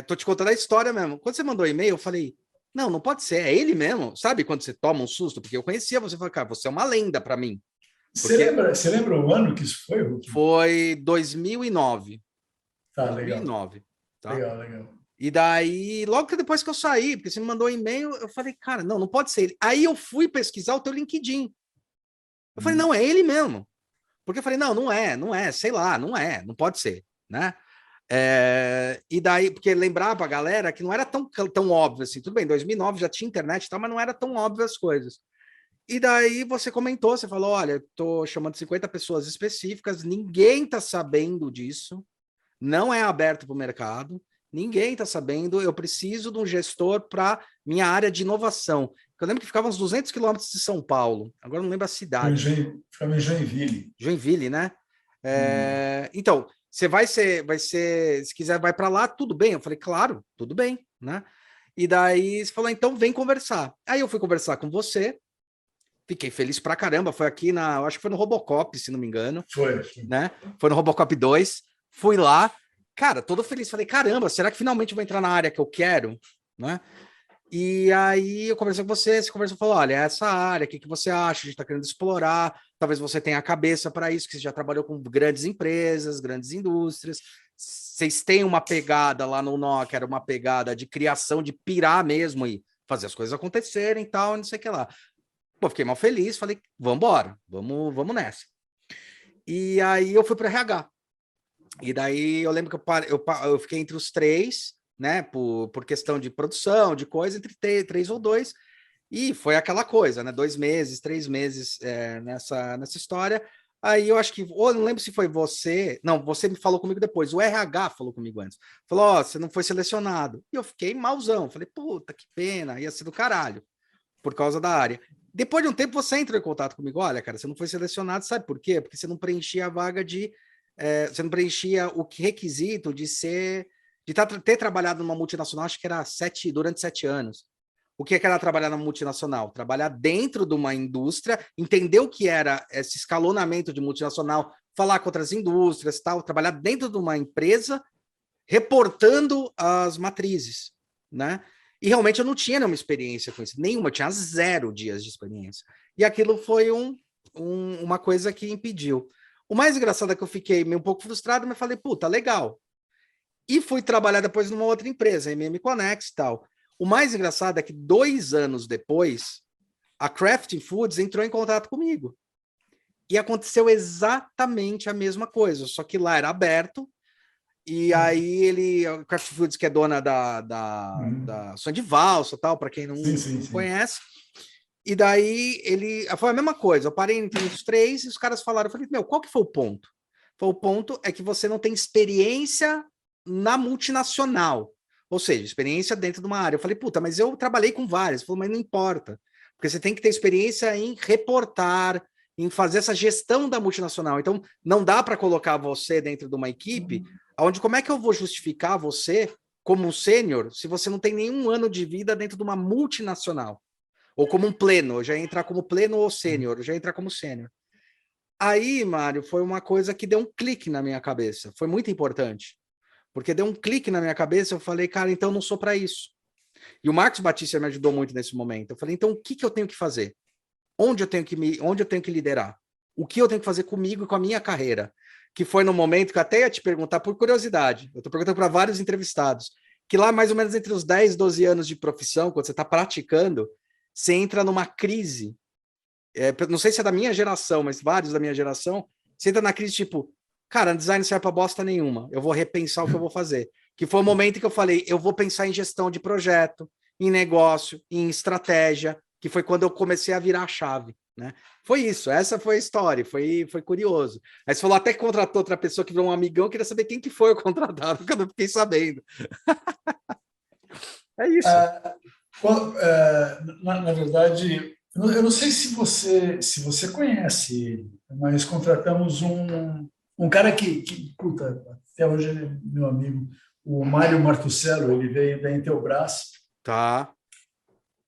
tô te contando a história mesmo. Quando você mandou e-mail, eu falei, não pode ser, é ele mesmo. Sabe quando você toma um susto? Porque eu conhecia você, falei, cara, você é uma lenda para mim. Porque... Você lembra o ano que isso foi, Hulk? Foi 2009. Tá, 2009. Legal. Tá? Legal. E daí, logo que depois que eu saí, porque você me mandou um e-mail, eu falei, cara, não pode ser ele. Aí eu fui pesquisar o teu LinkedIn. Eu falei, não, é ele mesmo. Porque eu falei, não é, sei lá, não pode ser, né? E daí, porque lembrava a galera que não era tão óbvio assim, tudo bem, 2009 já tinha internet e tal, mas não era tão óbvio as coisas. E daí você comentou, você falou, olha, tô chamando 50 pessoas específicas, ninguém tá sabendo disso, não é aberto para o mercado, ninguém está sabendo, eu preciso de um gestor para minha área de inovação. Eu lembro que ficava uns 200 quilômetros de São Paulo, agora não lembro a cidade. Ficava em Joinville. Joinville, né? Então, você vai ser, se quiser, vai para lá, tudo bem? Eu falei, claro, tudo bem, né? E daí você falou, então vem conversar. Aí eu fui conversar com você, fiquei feliz pra caramba, foi aqui eu acho que foi no Robocop, se não me engano. Foi. Né? Foi no Robocop 2, fui lá, cara, todo feliz, falei, caramba, será que finalmente eu vou entrar na área que eu quero, né? E aí eu conversei com você conversou, falou, olha, essa área, o que você acha? A gente está querendo explorar, talvez você tenha a cabeça para isso, que você já trabalhou com grandes empresas, grandes indústrias, vocês têm uma pegada lá no Nó, que era uma pegada de criação, de pirar mesmo e fazer as coisas acontecerem e tal, não sei o que lá. Pô, fiquei mal feliz, falei, vamos nessa. E aí eu fui para RH. E daí eu lembro que eu fiquei entre os três, né? Por questão de produção, de coisa, entre três ou dois. E foi aquela coisa, né? 2 meses, 3 meses nessa história. Aí eu acho que, ou não lembro se foi você. Não, você me falou comigo depois. O RH falou comigo antes. Falou, ó, você não foi selecionado. E eu fiquei malzão. Falei, puta, que pena, ia ser do caralho, por causa da área. Depois de um tempo, você entrou em contato comigo. Olha, cara, você não foi selecionado, sabe por quê? Porque você não preenchia a vaga você não preenchia o requisito de ter trabalhado numa multinacional, acho que era durante 7 anos. O que era trabalhar numa multinacional? Trabalhar dentro de uma indústria, entender o que era esse escalonamento de multinacional, falar com outras indústrias, tal, trabalhar dentro de uma empresa, reportando as matrizes, né? E realmente eu não tinha nenhuma experiência com isso, nenhuma, eu tinha 0 dias de experiência. E aquilo foi uma coisa que impediu. O mais engraçado é que eu fiquei meio um pouco frustrado, mas falei, puta, legal. E fui trabalhar depois numa outra empresa, MM Connex e tal. O mais engraçado é que 2 anos depois, a Crafting Foods entrou em contato comigo. E aconteceu exatamente a mesma coisa, só que lá era aberto. E aí a Crafting Foods, que é dona da Sonho de Valsa, tal, para quem não conhece. E daí foi a mesma coisa. Eu parei entre os 3 e os caras falaram, eu falei, meu, qual que foi o ponto? O ponto é que você não tem experiência na multinacional, ou seja, experiência dentro de uma área. Eu falei, puta, mas eu trabalhei com várias. Ele falou, mas não importa, porque você tem que ter experiência em reportar, em fazer essa gestão da multinacional. Então, não dá para colocar você dentro de uma equipe, onde como é que eu vou justificar você como um sênior se você não tem nenhum ano de vida dentro de uma multinacional? Ou como um pleno, eu já ia entrar como pleno ou sênior, eu já ia entrar como sênior. Aí, Mário, foi uma coisa que deu um clique na minha cabeça, foi muito importante. Porque deu um clique na minha cabeça, eu falei, cara, então eu não sou para isso. E o Marcos Batista me ajudou muito nesse momento. Eu falei, então o que eu tenho que fazer? Onde eu tenho que liderar? O que eu tenho que fazer comigo e com a minha carreira? Que foi no momento que eu até ia te perguntar, por curiosidade, eu estou perguntando para vários entrevistados, que lá mais ou menos entre os 10, 12 anos de profissão, quando você está praticando, você entra numa crise. Não sei se é da minha geração, mas vários da minha geração, você entra na crise tipo, cara, design não serve para bosta nenhuma, eu vou repensar o que eu vou fazer. Que foi o momento que eu falei, eu vou pensar em gestão de projeto, em negócio, em estratégia, que foi quando eu comecei a virar a chave, né? Foi isso, essa foi a história, foi curioso. Aí você falou até que contratou outra pessoa que virou um amigão, eu queria saber quem que foi o contratado, porque eu não fiquei sabendo. É isso. Na verdade, eu não sei se você conhece ele, mas contratamos um cara que puta, até hoje ele é meu amigo, o Mário Martuscello, ele veio da Intelbras. Tá.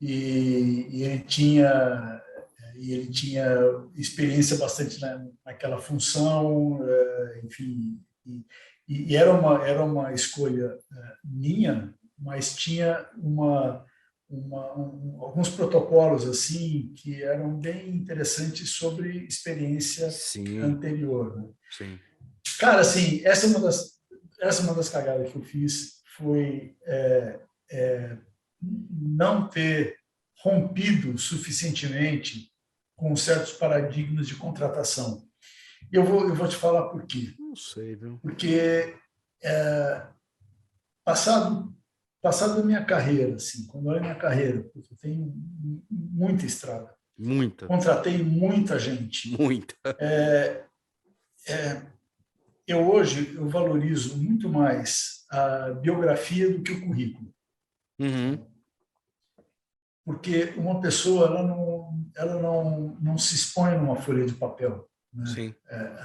E ele tinha experiência bastante naquela função, enfim, e era uma escolha minha, mas tinha alguns protocolos assim que eram bem interessantes sobre experiência anterior, né? Sim. Cara, assim, essa é uma das cagadas que eu fiz, foi não ter rompido suficientemente com certos paradigmas de contratação. Eu vou te falar por quê. Não sei, viu? Porque passado a minha carreira, assim, quando eu olho minha carreira, eu tenho muita estrada. Muita. Contratei muita gente. Muita. Hoje eu valorizo muito mais a biografia do que o currículo. Uhum. Porque uma pessoa ela não se expõe numa folha de papel, né? Sim.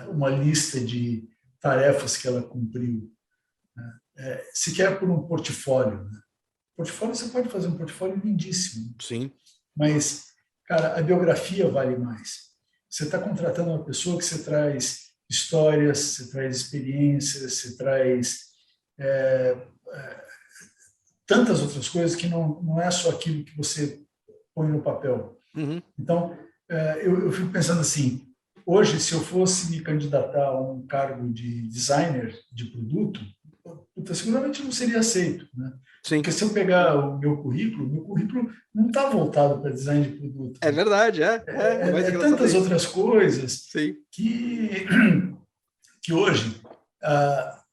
Uma lista de tarefas que ela cumpriu, né? Sequer por um portfólio, né? Portfólio, você pode fazer um portfólio lindíssimo. Sim. Mas, cara, a biografia vale mais. Você está contratando uma pessoa que você traz histórias, você traz experiências, você traz tantas outras coisas que não é só aquilo que você põe no papel. Uhum. Então, eu fico pensando assim, hoje, se eu fosse me candidatar a um cargo de designer de produto, seguramente não seria aceito, né? Sim. Porque se eu pegar o meu currículo não está voltado para design de produto. É verdade, tantas outras coisas. Sim. que hoje,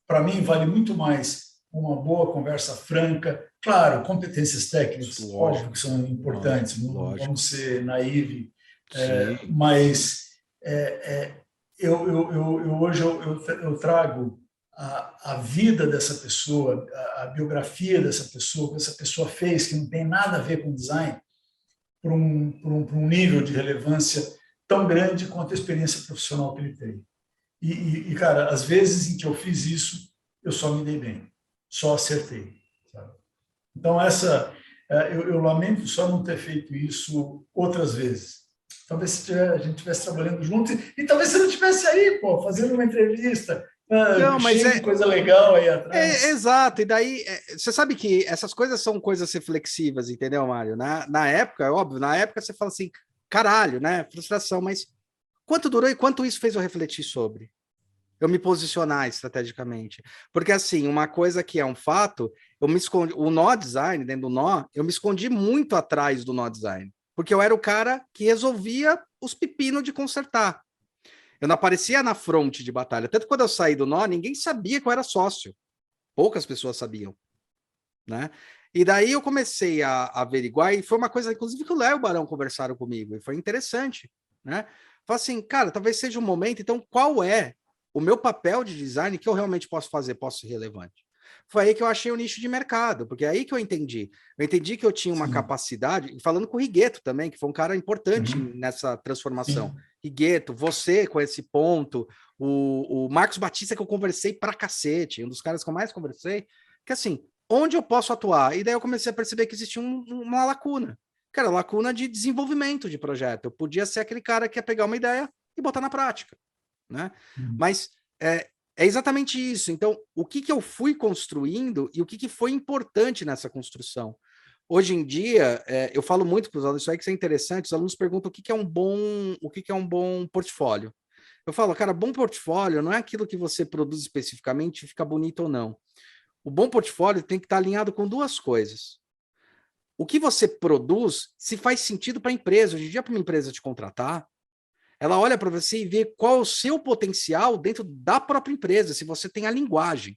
para mim, vale muito mais uma boa conversa franca. Claro, competências técnicas, óbvio que são importantes, não vamos ser naivos, mas hoje eu trago a vida dessa pessoa, a biografia dessa pessoa, o que essa pessoa fez, que não tem nada a ver com design, para um nível de relevância tão grande quanto a experiência profissional que ele tem. E, cara, às vezes em que eu fiz isso, eu só me dei bem, só acertei, sabe? Então, eu lamento só não ter feito isso outras vezes. Talvez a gente estivesse trabalhando junto e talvez você não estivesse aí, fazendo uma entrevista, Não, mas cheio de coisa legal aí atrás. Exato, e daí você sabe que essas coisas são coisas reflexivas, entendeu, Mário? Na época, é óbvio, na época você fala assim, caralho, né? Frustração, mas quanto durou e quanto isso fez eu refletir sobre? Eu me posicionar estrategicamente. Porque, assim, uma coisa que é um fato, eu me escondi, o nó design, dentro do nó, eu me escondi muito atrás do nó design, porque eu era o cara que resolvia os pepinos de consertar. Eu não aparecia na fronte de batalha. Tanto que quando eu saí do nó, ninguém sabia que eu era sócio. Poucas pessoas sabiam, né? E daí eu comecei a averiguar, e foi uma coisa, inclusive, que o Léo e o Barão conversaram comigo, e foi interessante, né? Falei assim, cara, talvez seja um momento, então qual é o meu papel de design que eu realmente posso fazer, posso ser relevante? Foi aí que eu achei o nicho de mercado, porque é aí que eu entendi. Eu entendi que eu tinha uma capacidade, falando com o Rigueto também, que foi um cara importante nessa transformação. Rigueto, você com esse ponto, o Marcos Batista, que eu conversei pra cacete, um dos caras que eu mais conversei, que assim, onde eu posso atuar? E daí eu comecei a perceber que existia uma lacuna, cara, lacuna de desenvolvimento de projeto. Eu podia ser aquele cara que ia pegar uma ideia e botar na prática, né? Mas é exatamente isso. Então, o que eu fui construindo e o que foi importante nessa construção? Hoje em dia, eu falo muito para os alunos, isso aí que é interessante, os alunos perguntam o que é um bom portfólio. Eu falo, cara, bom portfólio não é aquilo que você produz especificamente e fica bonito ou não. O bom portfólio tem que estar alinhado com duas coisas. O que você produz, se faz sentido para a empresa. Hoje em dia, para uma empresa te contratar, ela olha para você e vê qual é o seu potencial dentro da própria empresa, se você tem a linguagem.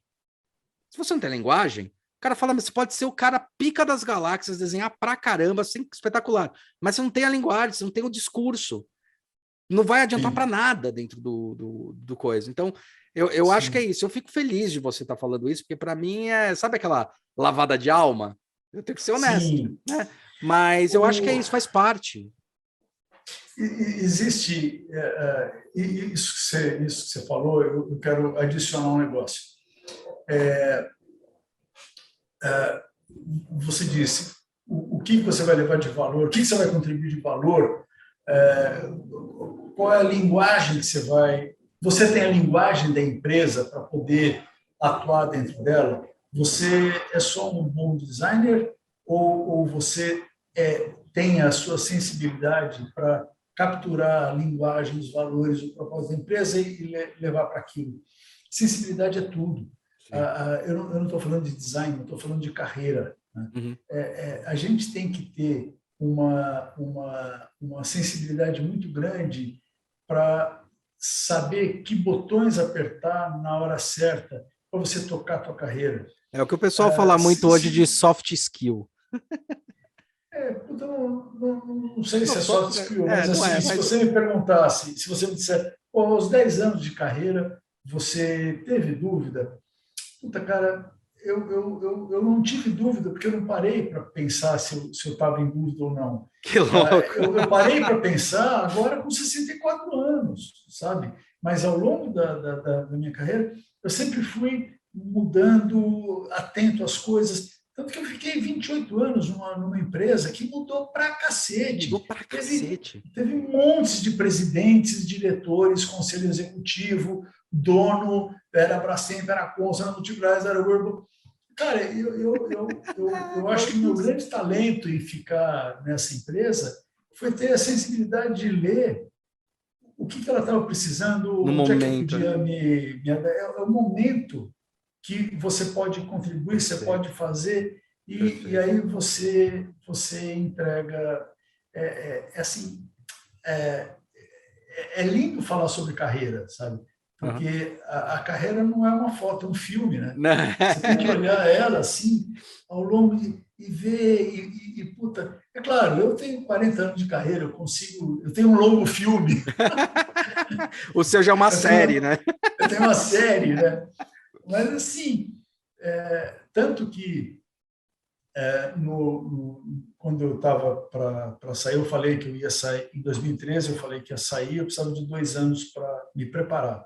Se você não tem a linguagem, o cara fala, mas você pode ser o cara pica das galáxias, desenhar pra caramba, assim, espetacular. Mas você não tem a linguagem, você não tem o discurso. Não vai adiantar para nada dentro do coisa. Então, eu acho que é isso. Eu fico feliz de você estar falando isso, porque para mim sabe aquela lavada de alma? Eu tenho que ser honesto, né? Mas eu acho que é isso, faz parte. Existe isso que você falou, eu quero adicionar um negócio. Você disse o que você vai levar de valor, o que você vai contribuir de valor, qual é a linguagem que você vai... Você tem a linguagem da empresa para poder atuar dentro dela? Você é só um bom designer ou você tem a sua sensibilidade para capturar a linguagem, os valores, o propósito da empresa e levar para aquilo? Sensibilidade é tudo. Eu não estou falando de design, eu estou falando de carreira. Né? A gente tem que ter uma sensibilidade muito grande para saber que botões apertar na hora certa para você tocar a tua carreira. É o que o pessoal fala muito hoje de soft skill. Não sei se é soft skill, mas assim, se você me perguntasse, se você me disser, aos 10 anos de carreira, você teve dúvida? Puta, cara, eu não tive dúvida, porque eu não parei para pensar se eu estava em dúvida ou não. Que louco! Eu parei para pensar agora com 64 anos, sabe? Mas ao longo da minha carreira, eu sempre fui mudando, atento às coisas. Tanto que eu fiquei 28 anos numa empresa que mudou pra cacete. Mudou pra cacete. Teve montes de presidentes, diretores, conselho executivo, dono, era Brastemp, era Consa, era Multibras, era Urbo. Cara, eu acho que o meu grande talento em ficar nessa empresa foi ter a sensibilidade de ler o que ela estava precisando, no onde momento. É que podia é o momento que você pode contribuir, você pode fazer, e aí você entrega. É lindo falar sobre carreira, sabe? Porque a carreira não é uma foto, é um filme, né? Você tem que olhar ela assim, ao longo e ver, puta... É claro, eu tenho 40 anos de carreira, eu tenho um longo filme. O seu já é uma série, né? Eu tenho uma série, né? Mas, assim, tanto que quando eu estava para sair, eu falei que eu ia sair, em 2013, eu falei que ia sair, eu precisava de 2 anos para me preparar.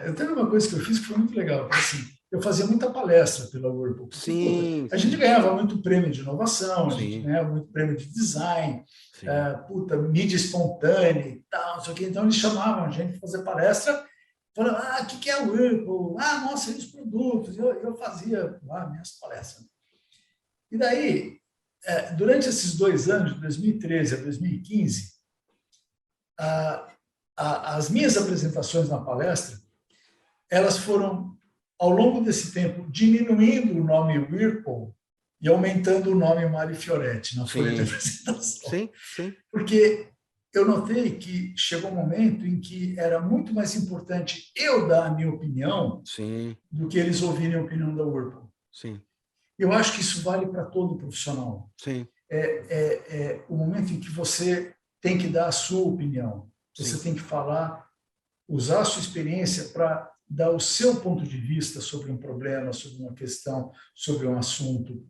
Eu tenho uma coisa que eu fiz que foi muito legal, porque, assim, eu fazia muita palestra pela Whirlpool. Sim, a gente ganhava muito prêmio de inovação, a gente ganhava muito prêmio de design, mídia espontânea e tal, não sei o quê. Então, eles chamavam a gente para fazer palestra, falando, o que é o Whirlpool? Nossa, e os produtos? Eu fazia lá minhas palestras. E daí, durante esses 2 anos, de 2013 a 2015, as minhas apresentações na palestra, elas foram, ao longo desse tempo, diminuindo o nome Whirlpool e aumentando o nome Mário Fioretti na folha de apresentação. Sim, sim. Porque eu notei que chegou um momento em que era muito mais importante eu dar a minha opinião do que eles ouvirem a opinião da Whirlpool. Sim. Eu acho que isso vale para todo profissional. Sim. É o momento em que você tem que dar a sua opinião. Você Sim. tem que falar, usar a sua experiência para dar o seu ponto de vista sobre um problema, sobre uma questão, sobre um assunto.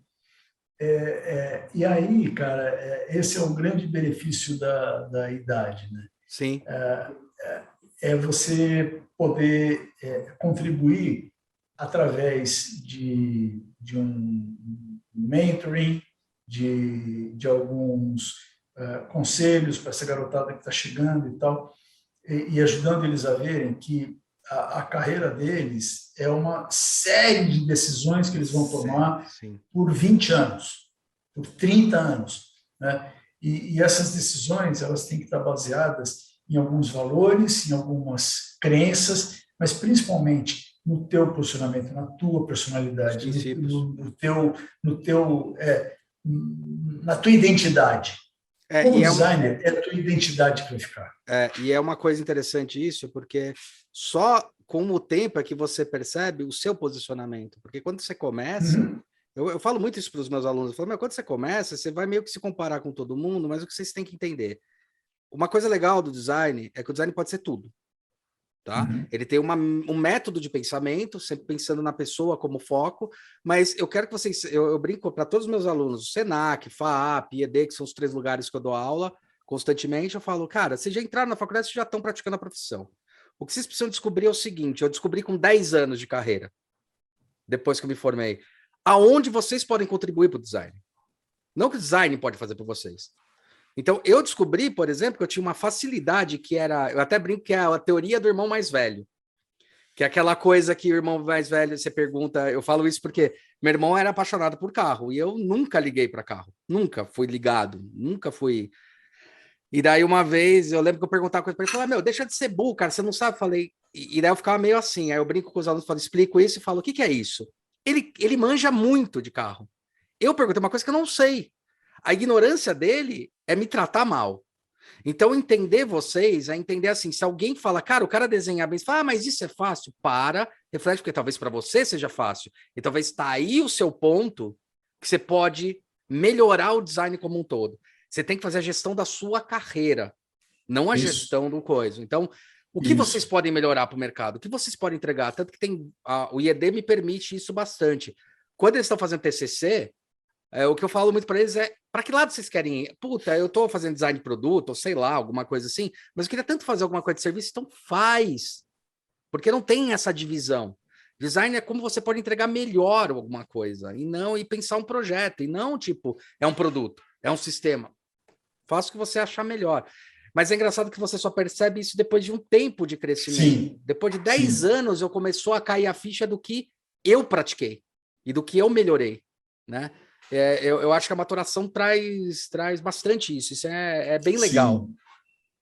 E aí, cara, esse é o grande benefício da idade, né? Sim. É você poder contribuir através de um mentoring, de alguns conselhos para essa garotada que está chegando e tal, e ajudando eles a verem que a carreira deles é uma série de decisões que eles vão tomar por 20 anos, por 30 anos, né? E essas decisões, elas têm que estar baseadas em alguns valores, em algumas crenças, mas principalmente no teu posicionamento, na tua personalidade, na tua identidade. Como designer, é a tua identidade que vai ficar. E é uma coisa interessante isso, porque só com o tempo é que você percebe o seu posicionamento. Porque quando você começa, eu falo muito isso para os meus alunos, eu falo, quando você começa, você vai meio que se comparar com todo mundo, mas o que vocês têm que entender? Uma coisa legal do design é que o design pode ser tudo. Tá? Ele tem um método de pensamento, sempre pensando na pessoa como foco, mas eu quero que vocês, eu brinco para todos os meus alunos, Senac, FAAP, IED, que são os 3 lugares que eu dou aula constantemente, eu falo, cara, vocês já entraram na faculdade, vocês já estão praticando a profissão. O que vocês precisam descobrir é o seguinte, eu descobri com 10 anos de carreira, depois que eu me formei, aonde vocês podem contribuir para o design. Não que o design pode fazer para vocês. Então, eu descobri, por exemplo, que eu tinha uma facilidade que era... Eu até brinco que é a teoria do irmão mais velho. Que é aquela coisa que o irmão mais velho, você pergunta... Eu falo isso porque meu irmão era apaixonado por carro. E eu nunca liguei para carro. Nunca fui ligado. Nunca fui... E daí, uma vez, eu lembro que eu perguntava coisa para ele. Falei, deixa de ser burro, cara. Você não sabe? Falei... E daí eu ficava meio assim. Aí eu brinco com os alunos, falo, explico isso e falo, o que é isso? Ele manja muito de carro. Eu perguntei uma coisa que eu não sei. A ignorância dele é me tratar mal. Então, entender vocês é entender assim, se alguém fala, cara, o cara desenha bem, você fala, mas isso é fácil, reflete, porque talvez para você seja fácil. E talvez está aí o seu ponto que você pode melhorar o design como um todo. Você tem que fazer a gestão da sua carreira, não a gestão do coisa. Então, o que vocês podem melhorar para o mercado? O que vocês podem entregar? Tanto que o IED me permite isso bastante. Quando eles estão fazendo TCC, o que eu falo muito para eles é, para que lado vocês querem ir? Puta, eu estou fazendo design de produto, ou sei lá, alguma coisa assim, mas eu queria tanto fazer alguma coisa de serviço, então faz. Porque não tem essa divisão. Design é como você pode entregar melhor alguma coisa, e pensar um projeto, e não, tipo, é um produto, é um sistema. Faça o que você achar melhor. Mas é engraçado que você só percebe isso depois de um tempo de crescimento. Sim. Depois de 10 anos, eu começou a cair a ficha do que eu pratiquei, e do que eu melhorei, né? Eu acho que a maturação traz bastante isso. Isso é bem legal.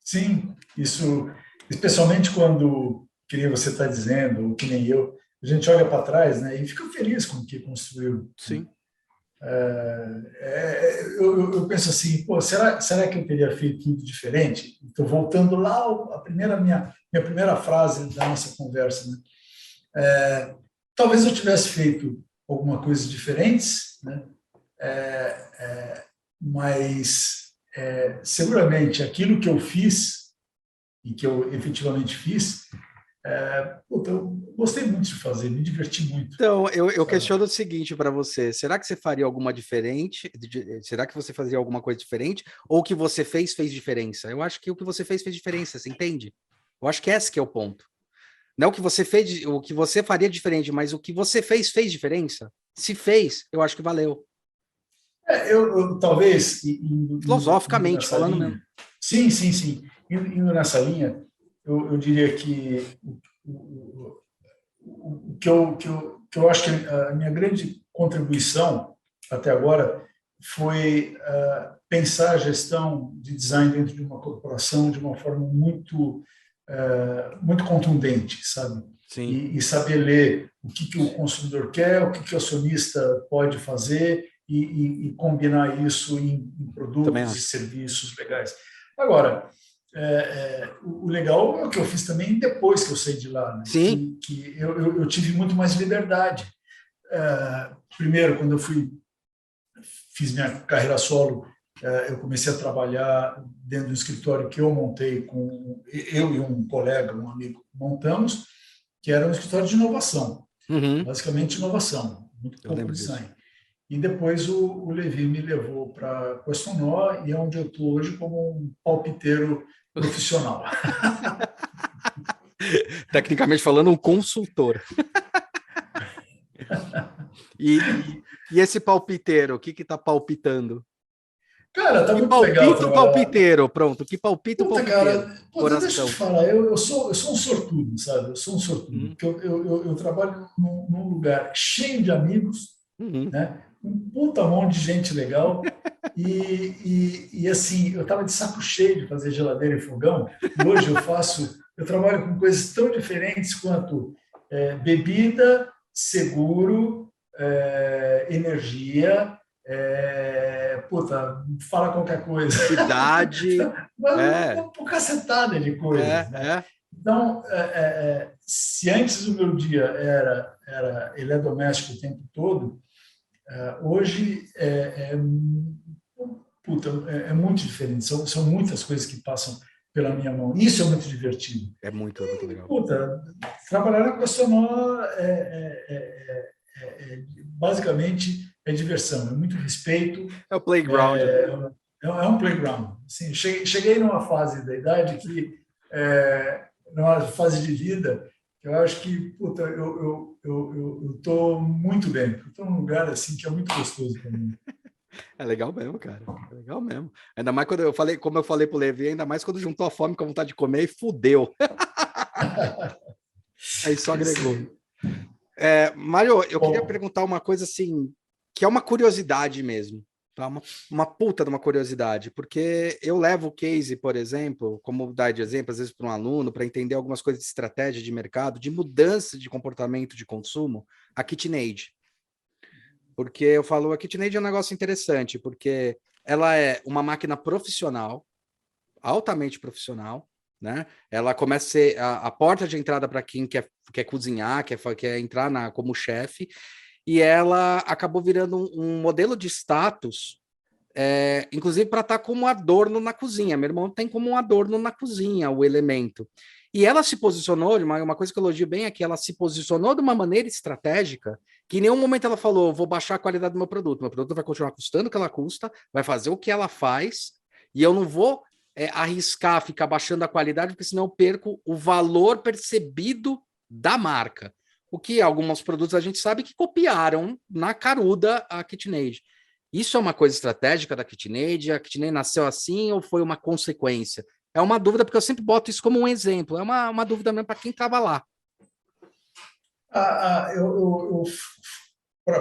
Sim, isso, especialmente quando, que nem você está dizendo, ou que nem eu, a gente olha para trás, né, e fica feliz com o que construiu. Sim. Eu penso assim, pô, será que eu teria feito tudo diferente? Estou voltando lá minha primeira frase da nossa conversa, né? Talvez eu tivesse feito alguma coisa diferente, né? Mas seguramente aquilo que eu fiz e que eu efetivamente fiz, eu gostei muito de fazer, me diverti muito. Então, eu questiono o seguinte para você, será que você faria alguma diferente? Será que você fazia alguma coisa diferente? Ou o que você fez diferença? Eu acho que o que você fez diferença, você entende? Eu acho que esse que é o ponto. Não o que você fez, o que você faria diferente, mas o que você fez diferença? Se fez, eu acho que valeu. Eu talvez... Filosoficamente falando mesmo. Sim. Indo nessa linha, eu diria que o que eu acho que a minha grande contribuição até agora foi pensar a gestão de design dentro de uma corporação de uma forma muito contundente, sabe? Sim. E saber ler o que o consumidor quer, o que o acionista pode fazer e combinar isso em produtos e serviços legais. Agora, o legal é o que eu fiz também depois que eu saí de lá, né? Sim. Que eu tive muito mais liberdade. Primeiro, quando eu fiz minha carreira solo, eu comecei a trabalhar dentro do escritório que eu montei com eu e um colega, um amigo, montamos, que era um escritório de inovação, basicamente inovação, muito pouco design. E depois o Levi me levou para Questonó e é onde eu estou hoje como um palpiteiro profissional. Tecnicamente falando, um consultor. E esse palpiteiro, o que está palpitando? Cara, tá que muito palpita legal o palpiteiro, pronto. Que palpita o palpiteiro. Cara, deixa eu te falar, eu sou um sortudo, sabe? Eu sou um sortudo. Porque eu trabalho num lugar cheio de amigos, né? Um puta monte de gente legal. E assim, eu estava de saco cheio de fazer geladeira e fogão. E hoje eu trabalho com coisas tão diferentes quanto bebida, seguro, energia. Fala qualquer coisa. Cidade. Uma cacetada de coisas. Né? Então, se antes o meu dia era eletrodoméstico o tempo todo, hoje é muito diferente. São muitas coisas que passam pela minha mão. Isso é muito divertido. É muito legal. Trabalhar na Questonó basicamente é diversão, é muito respeito. É o playground. É um playground. Assim, cheguei numa fase da idade que, numa fase de vida, eu acho que eu estou muito bem. Estou num lugar assim que é muito gostoso para mim. É legal mesmo, cara. É legal mesmo. Ainda mais quando eu falei, como eu falei pro Levi, ainda mais quando juntou a fome com a vontade de comer e fudeu. Aí só agregou. Mário, eu queria perguntar uma coisa assim, que é uma curiosidade mesmo, tá? Uma puta de uma curiosidade, porque eu levo o case, por exemplo, como dar de exemplo, às vezes para um aluno, para entender algumas coisas de estratégia de mercado, de mudança de comportamento de consumo, a KitchenAid. Porque eu falo, a KitchenAid é um negócio interessante, porque ela é uma máquina profissional, altamente profissional, né? Ela começa a ser a porta de entrada para quem quer cozinhar, quer entrar como chefe, e ela acabou virando um modelo de status, inclusive para estar como adorno na cozinha. Meu irmão tem como um adorno na cozinha o elemento. E ela se posicionou, uma coisa que eu elogio bem é que ela se posicionou de uma maneira estratégica, que em nenhum momento ela falou, vou baixar a qualidade do meu produto vai continuar custando o que ela custa, vai fazer o que ela faz, e eu não vou arriscar ficar baixando a qualidade, porque senão eu perco o valor percebido da marca. O que alguns produtos a gente sabe que copiaram na caruda a KitchenAid. Isso é uma coisa estratégica da KitchenAid? A KitchenAid nasceu assim ou foi uma consequência? É uma dúvida, porque eu sempre boto isso como um exemplo. É uma dúvida mesmo para quem estava lá. Para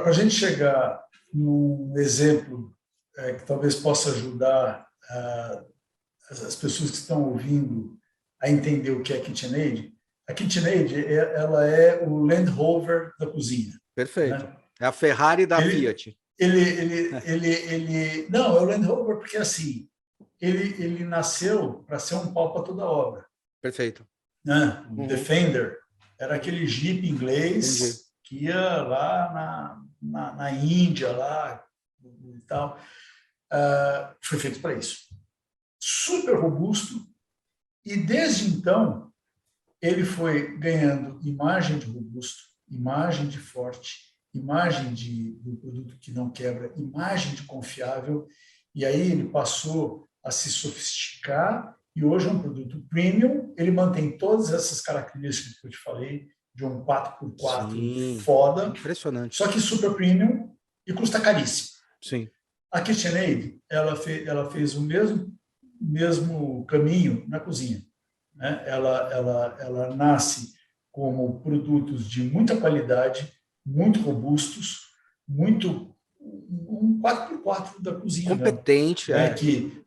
a gente chegar num exemplo que talvez possa ajudar as pessoas que estão ouvindo a entender o que é KitchenAid, a KitchenAid ela é o Land Rover da cozinha. Perfeito. Né? É a Ferrari da Fiat. Não, é o Land Rover porque assim ele nasceu para ser um pau para toda obra. Perfeito. Né? O Defender era aquele Jeep inglês que ia lá na Índia lá e tal. Foi feito para isso. Super robusto, e desde então ele foi ganhando imagem de robusto, imagem de forte, imagem do produto que não quebra, imagem de confiável, e aí ele passou a se sofisticar, e hoje é um produto premium, ele mantém todas essas características que eu te falei, de um 4x4 Sim, foda, impressionante. só que super premium e custa caríssimo. Sim. A KitchenAid, ela fez o mesmo caminho na cozinha. Né? Ela nasce como produtos de muita qualidade, muito robustos, muito um 4x4 da cozinha competente, mesmo, né?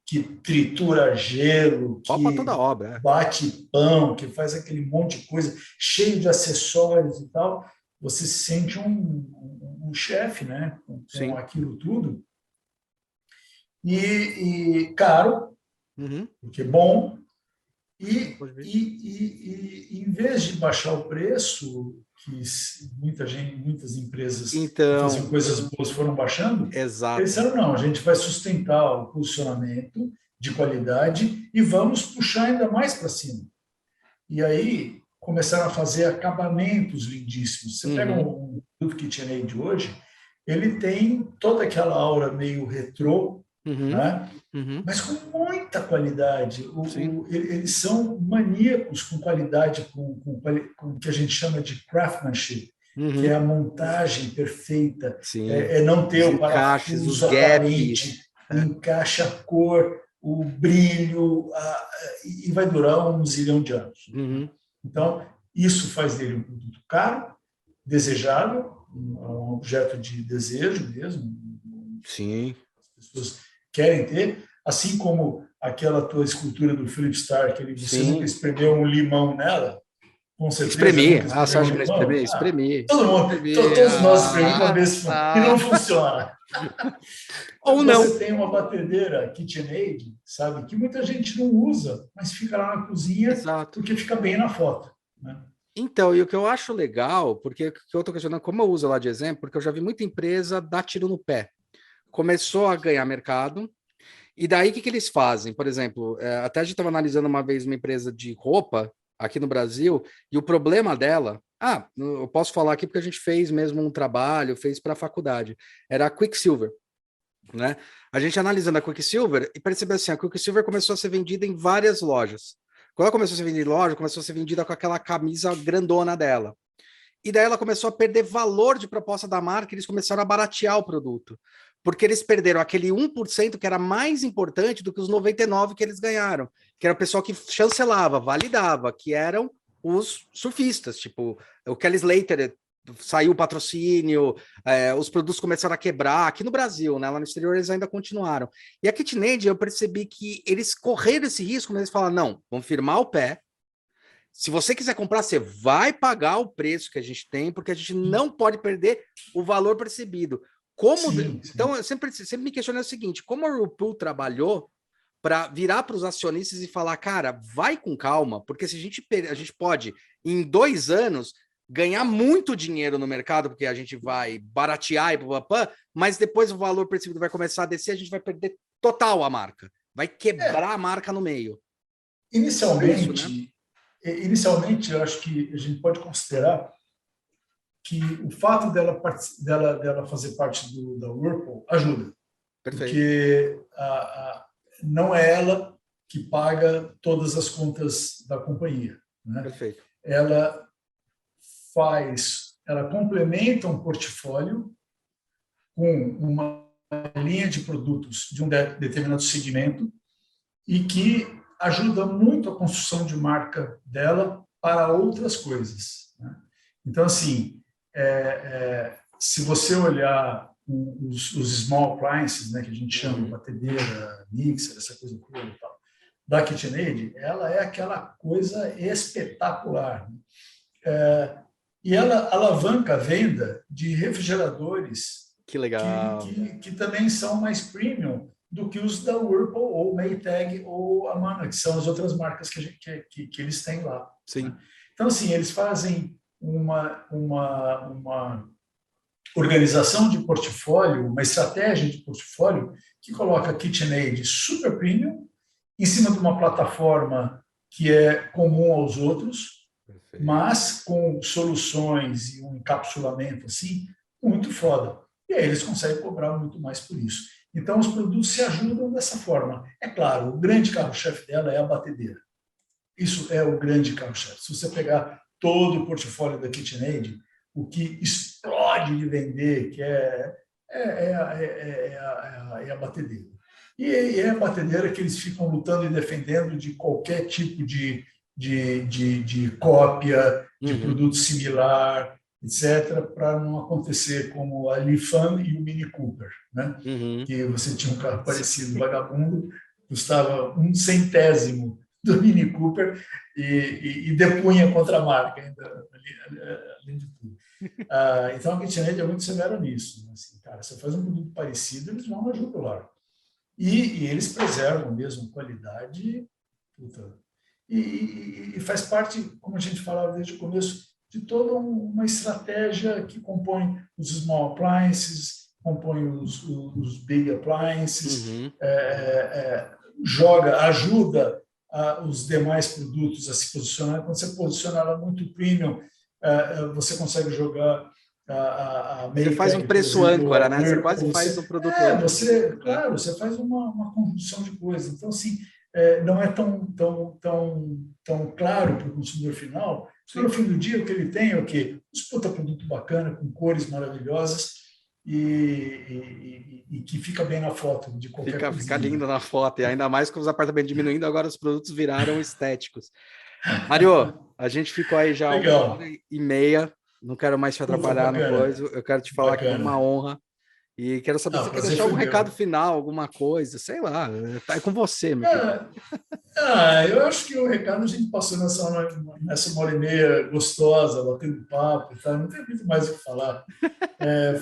Que tritura gelo, Pau para que toda obra, bate pão, que faz aquele monte de coisa, cheio de acessórios e tal. Você se sente um chefe, né? Com aquilo tudo. E caro, porque é bom, e em vez de baixar o preço, que muitas empresas que faziam coisas boas foram baixando, eles disseram, não, a gente vai sustentar o posicionamento de qualidade e vamos puxar ainda mais para cima. E aí começaram a fazer acabamentos lindíssimos. Você pega um produto KitchenAid hoje, ele tem toda aquela aura meio retrô, né? Mas com muita qualidade. Eles são maníacos com qualidade, com o que a gente chama de craftsmanship, que é a montagem perfeita, é não ter o parafuso aparente, encaixa a cor, o brilho, e vai durar 1 zilhão de anos. Então, isso faz dele um produto caro, desejável, um objeto de desejo mesmo. Sim. As pessoas querem ter, assim como aquela tua escultura do Philip Stark, você nunca espremeu um limão nela, com certeza. Espremi. Você acha que não espremi? Todo mundo, todos nós esprememos uma vez e não funciona. Ou não. Você tem uma batedeira KitchenAid, sabe, que muita gente não usa, mas fica lá na cozinha porque fica bem na foto, né? Então, e o que eu acho legal, porque eu estou questionando como eu uso lá de exemplo, porque eu já vi muita empresa dar tiro no pé. Começou a ganhar mercado, e daí o que eles fazem? Por exemplo, até a gente estava analisando uma vez uma empresa de roupa aqui no Brasil, e o problema dela, eu posso falar aqui porque a gente fez mesmo um trabalho, fez para a faculdade, era a Quicksilver, né? A gente analisando a Quicksilver e percebeu assim, a Quicksilver começou a ser vendida em várias lojas. Quando ela começou a ser vendida em loja, começou a ser vendida com aquela camisa grandona dela. E daí ela começou a perder valor de proposta da marca, e eles começaram a baratear o produto. Porque eles perderam aquele 1% que era mais importante do que os 99% que eles ganharam. Que era o pessoal que chancelava, validava, que eram os surfistas. Tipo, o Kelly Slater saiu o patrocínio, os produtos começaram a quebrar. Aqui no Brasil, né? Lá no exterior eles ainda continuaram. E a KitchenAid, eu percebi que eles correram esse risco, mas eles falaram, não, vamos firmar o pé. Se você quiser comprar, você vai pagar o preço que a gente tem, porque a gente não pode perder o valor percebido. Então, eu sempre me questionei o seguinte, como a Whirlpool trabalhou para virar para os acionistas e falar, cara, vai com calma, porque se a gente pode, em 2 anos, ganhar muito dinheiro no mercado, porque a gente vai baratear e papapá, mas depois o valor percebido vai começar a descer, a gente vai perder total a marca. Vai quebrar a marca no meio. Inicialmente, eu acho que a gente pode considerar que o fato dela fazer parte da Whirlpool ajuda. Perfeito. Porque não é ela que paga todas as contas da companhia, né? Perfeito. Ela complementa um portfólio com uma linha de produtos de um determinado segmento e que ajuda muito a construção de marca dela para outras coisas, né? Então, assim, se você olhar os small appliances, né, que a gente chama, batedeira, mixer, essa coisa toda e tal, da KitchenAid, ela é aquela coisa espetacular, né? E ela alavanca a venda de refrigeradores que legal, que também são mais premium do que os da Whirlpool ou Maytag ou Amana, que são as outras marcas que eles têm lá. Sim. Né? Então, assim, eles fazem uma organização de portfólio, uma estratégia de portfólio que coloca a KitchenAid super premium em cima de uma plataforma que é comum aos outros, perfeito, mas com soluções e um encapsulamento assim muito foda. E aí eles conseguem cobrar muito mais por isso. Então, os produtos se ajudam dessa forma. É claro, o grande carro-chefe dela é a batedeira. Isso é o grande carro-chefe. Se você pegar todo o portfólio da KitchenAid, o que explode de vender, que é a batedeira. E é a batedeira que eles ficam lutando e defendendo de qualquer tipo de de cópia, de produto similar, etc., para não acontecer como a Lifan e o Mini Cooper, né? Que você tinha um carro parecido, vagabundo, custava 1/100º do Mini Cooper e depunha contra a marca, ainda, além de tudo. Então, a KitchenAid é muito severa nisso. Né? Assim, cara, você faz um produto parecido, eles vão na jugular. E eles preservam mesmo qualidade. Puta, e faz parte, como a gente falava desde o começo, de toda uma estratégia que compõe os small appliances, compõe os big appliances, ajuda os demais produtos a se posicionar. Quando você posiciona ela muito premium, você consegue jogar a você faz um preço âncora, né? Você quase faz um produto âncora. Claro, você faz uma conjunção de coisas. Então, assim, não é tão claro para o consumidor final. No fim do dia, o que ele tem é o quê? Um puta produto bacana, com cores maravilhosas e que fica bem na foto de qualquer coisa. Fica lindo na foto, e ainda mais com os apartamentos diminuindo, agora os produtos viraram estéticos. Mário, a gente ficou aí já 1h30, não quero mais te atrapalhar no coisa, eu quero te falar que é uma honra. E quero saber se você quer deixar algum recado final, alguma coisa, sei lá, é com você, meu querido. Eu acho que o recado a gente passou nessa 1h30 gostosa, batendo papo, tá? Não tem muito mais o que falar.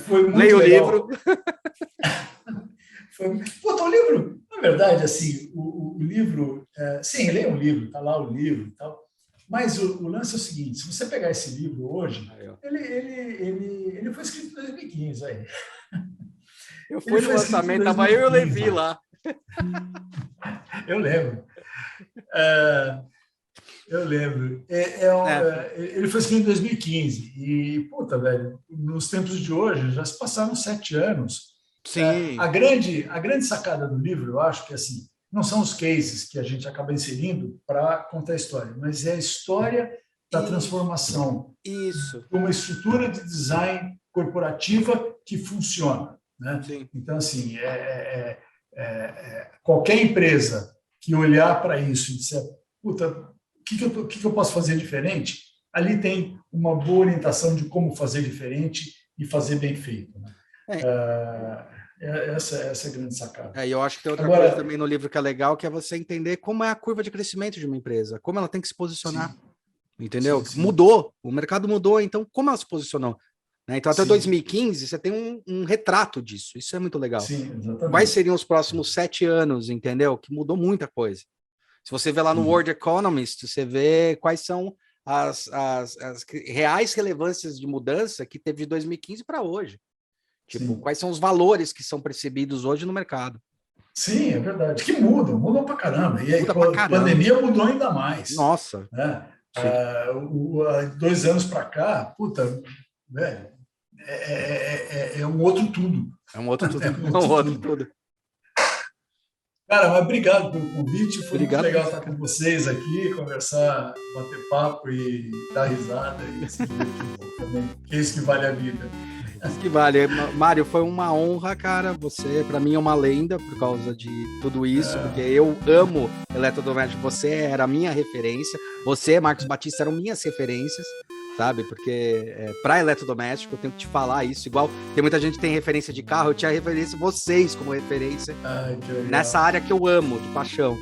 Foi muito leia legal. O livro. O livro, na verdade, assim, o livro, sim, leia um livro, tá lá o livro e tal. Mas o lance é o seguinte: se você pegar esse livro hoje, ele foi escrito em 2015 aí. Eu fui no lançamento, tava eu e o Levi lá. Eu lembro. Ele foi escrito em 2015. E, puta, velho, nos tempos de hoje, já se passaram 7 anos. Sim. A grande sacada do livro, eu acho que assim, não são os cases que a gente acaba inserindo para contar a história, mas é a história da transformação de uma estrutura de design corporativa que funciona. Né? Então, assim, qualquer empresa que olhar para isso e disser, puta, o que eu posso fazer diferente? Ali tem uma boa orientação de como fazer diferente e fazer bem feito. Né? Essa é a grande sacada. E eu acho que tem outra coisa também no livro que é legal, que é você entender como é a curva de crescimento de uma empresa, como ela tem que se posicionar. Sim. Entendeu? Sim. Mudou, o mercado mudou, então como ela se posicionou? Então, até 2015, você tem um retrato disso. Isso é muito legal. Sim, exatamente. Quais seriam os próximos 7 anos, entendeu? Que mudou muita coisa. Se você vê lá no World Economist, você vê quais são as reais relevâncias de mudança que teve de 2015 para hoje. Tipo, quais são os valores que são percebidos hoje no mercado. Sim, é verdade. Que mudam pra caramba. E aí, a pandemia mudou ainda mais. Nossa. Né? 2 anos para cá, puta, velho, é um outro tudo. É um outro tudo. Tudo. Cara, mas obrigado pelo convite. Foi muito legal estar com vocês aqui, conversar, bater papo e dar risada e se divertir um pouco também. Que é isso que vale a vida. Isso que vale. Mário, foi uma honra, cara. Você, para mim, é uma lenda por causa de tudo isso, porque eu amo eletrodoméstico. Você era a minha referência. Você, Marcos Batista, eram minhas referências, sabe? Porque para eletrodoméstico, eu tenho que te falar isso. Igual tem muita gente que tem referência de carro, eu tinha referência vocês como referência nessa área que eu amo, de paixão.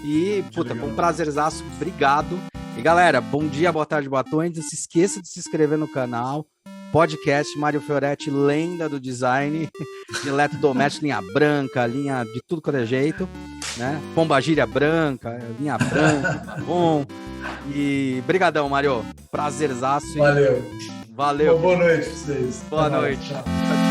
E, puta, foi um prazerzaço. Obrigado. E, galera, bom dia, boa tarde, boa noite. Não se esqueça de se inscrever no canal. Podcast Mário Fioretti, lenda do design, de eletrodoméstico, linha branca, linha de tudo quanto é jeito, né? Pomba-gira branca, linha branca, tá bom. E brigadão, Mário. Prazerzaço. Valeu. Valeu. Boa noite pra vocês. Boa noite. Tchau.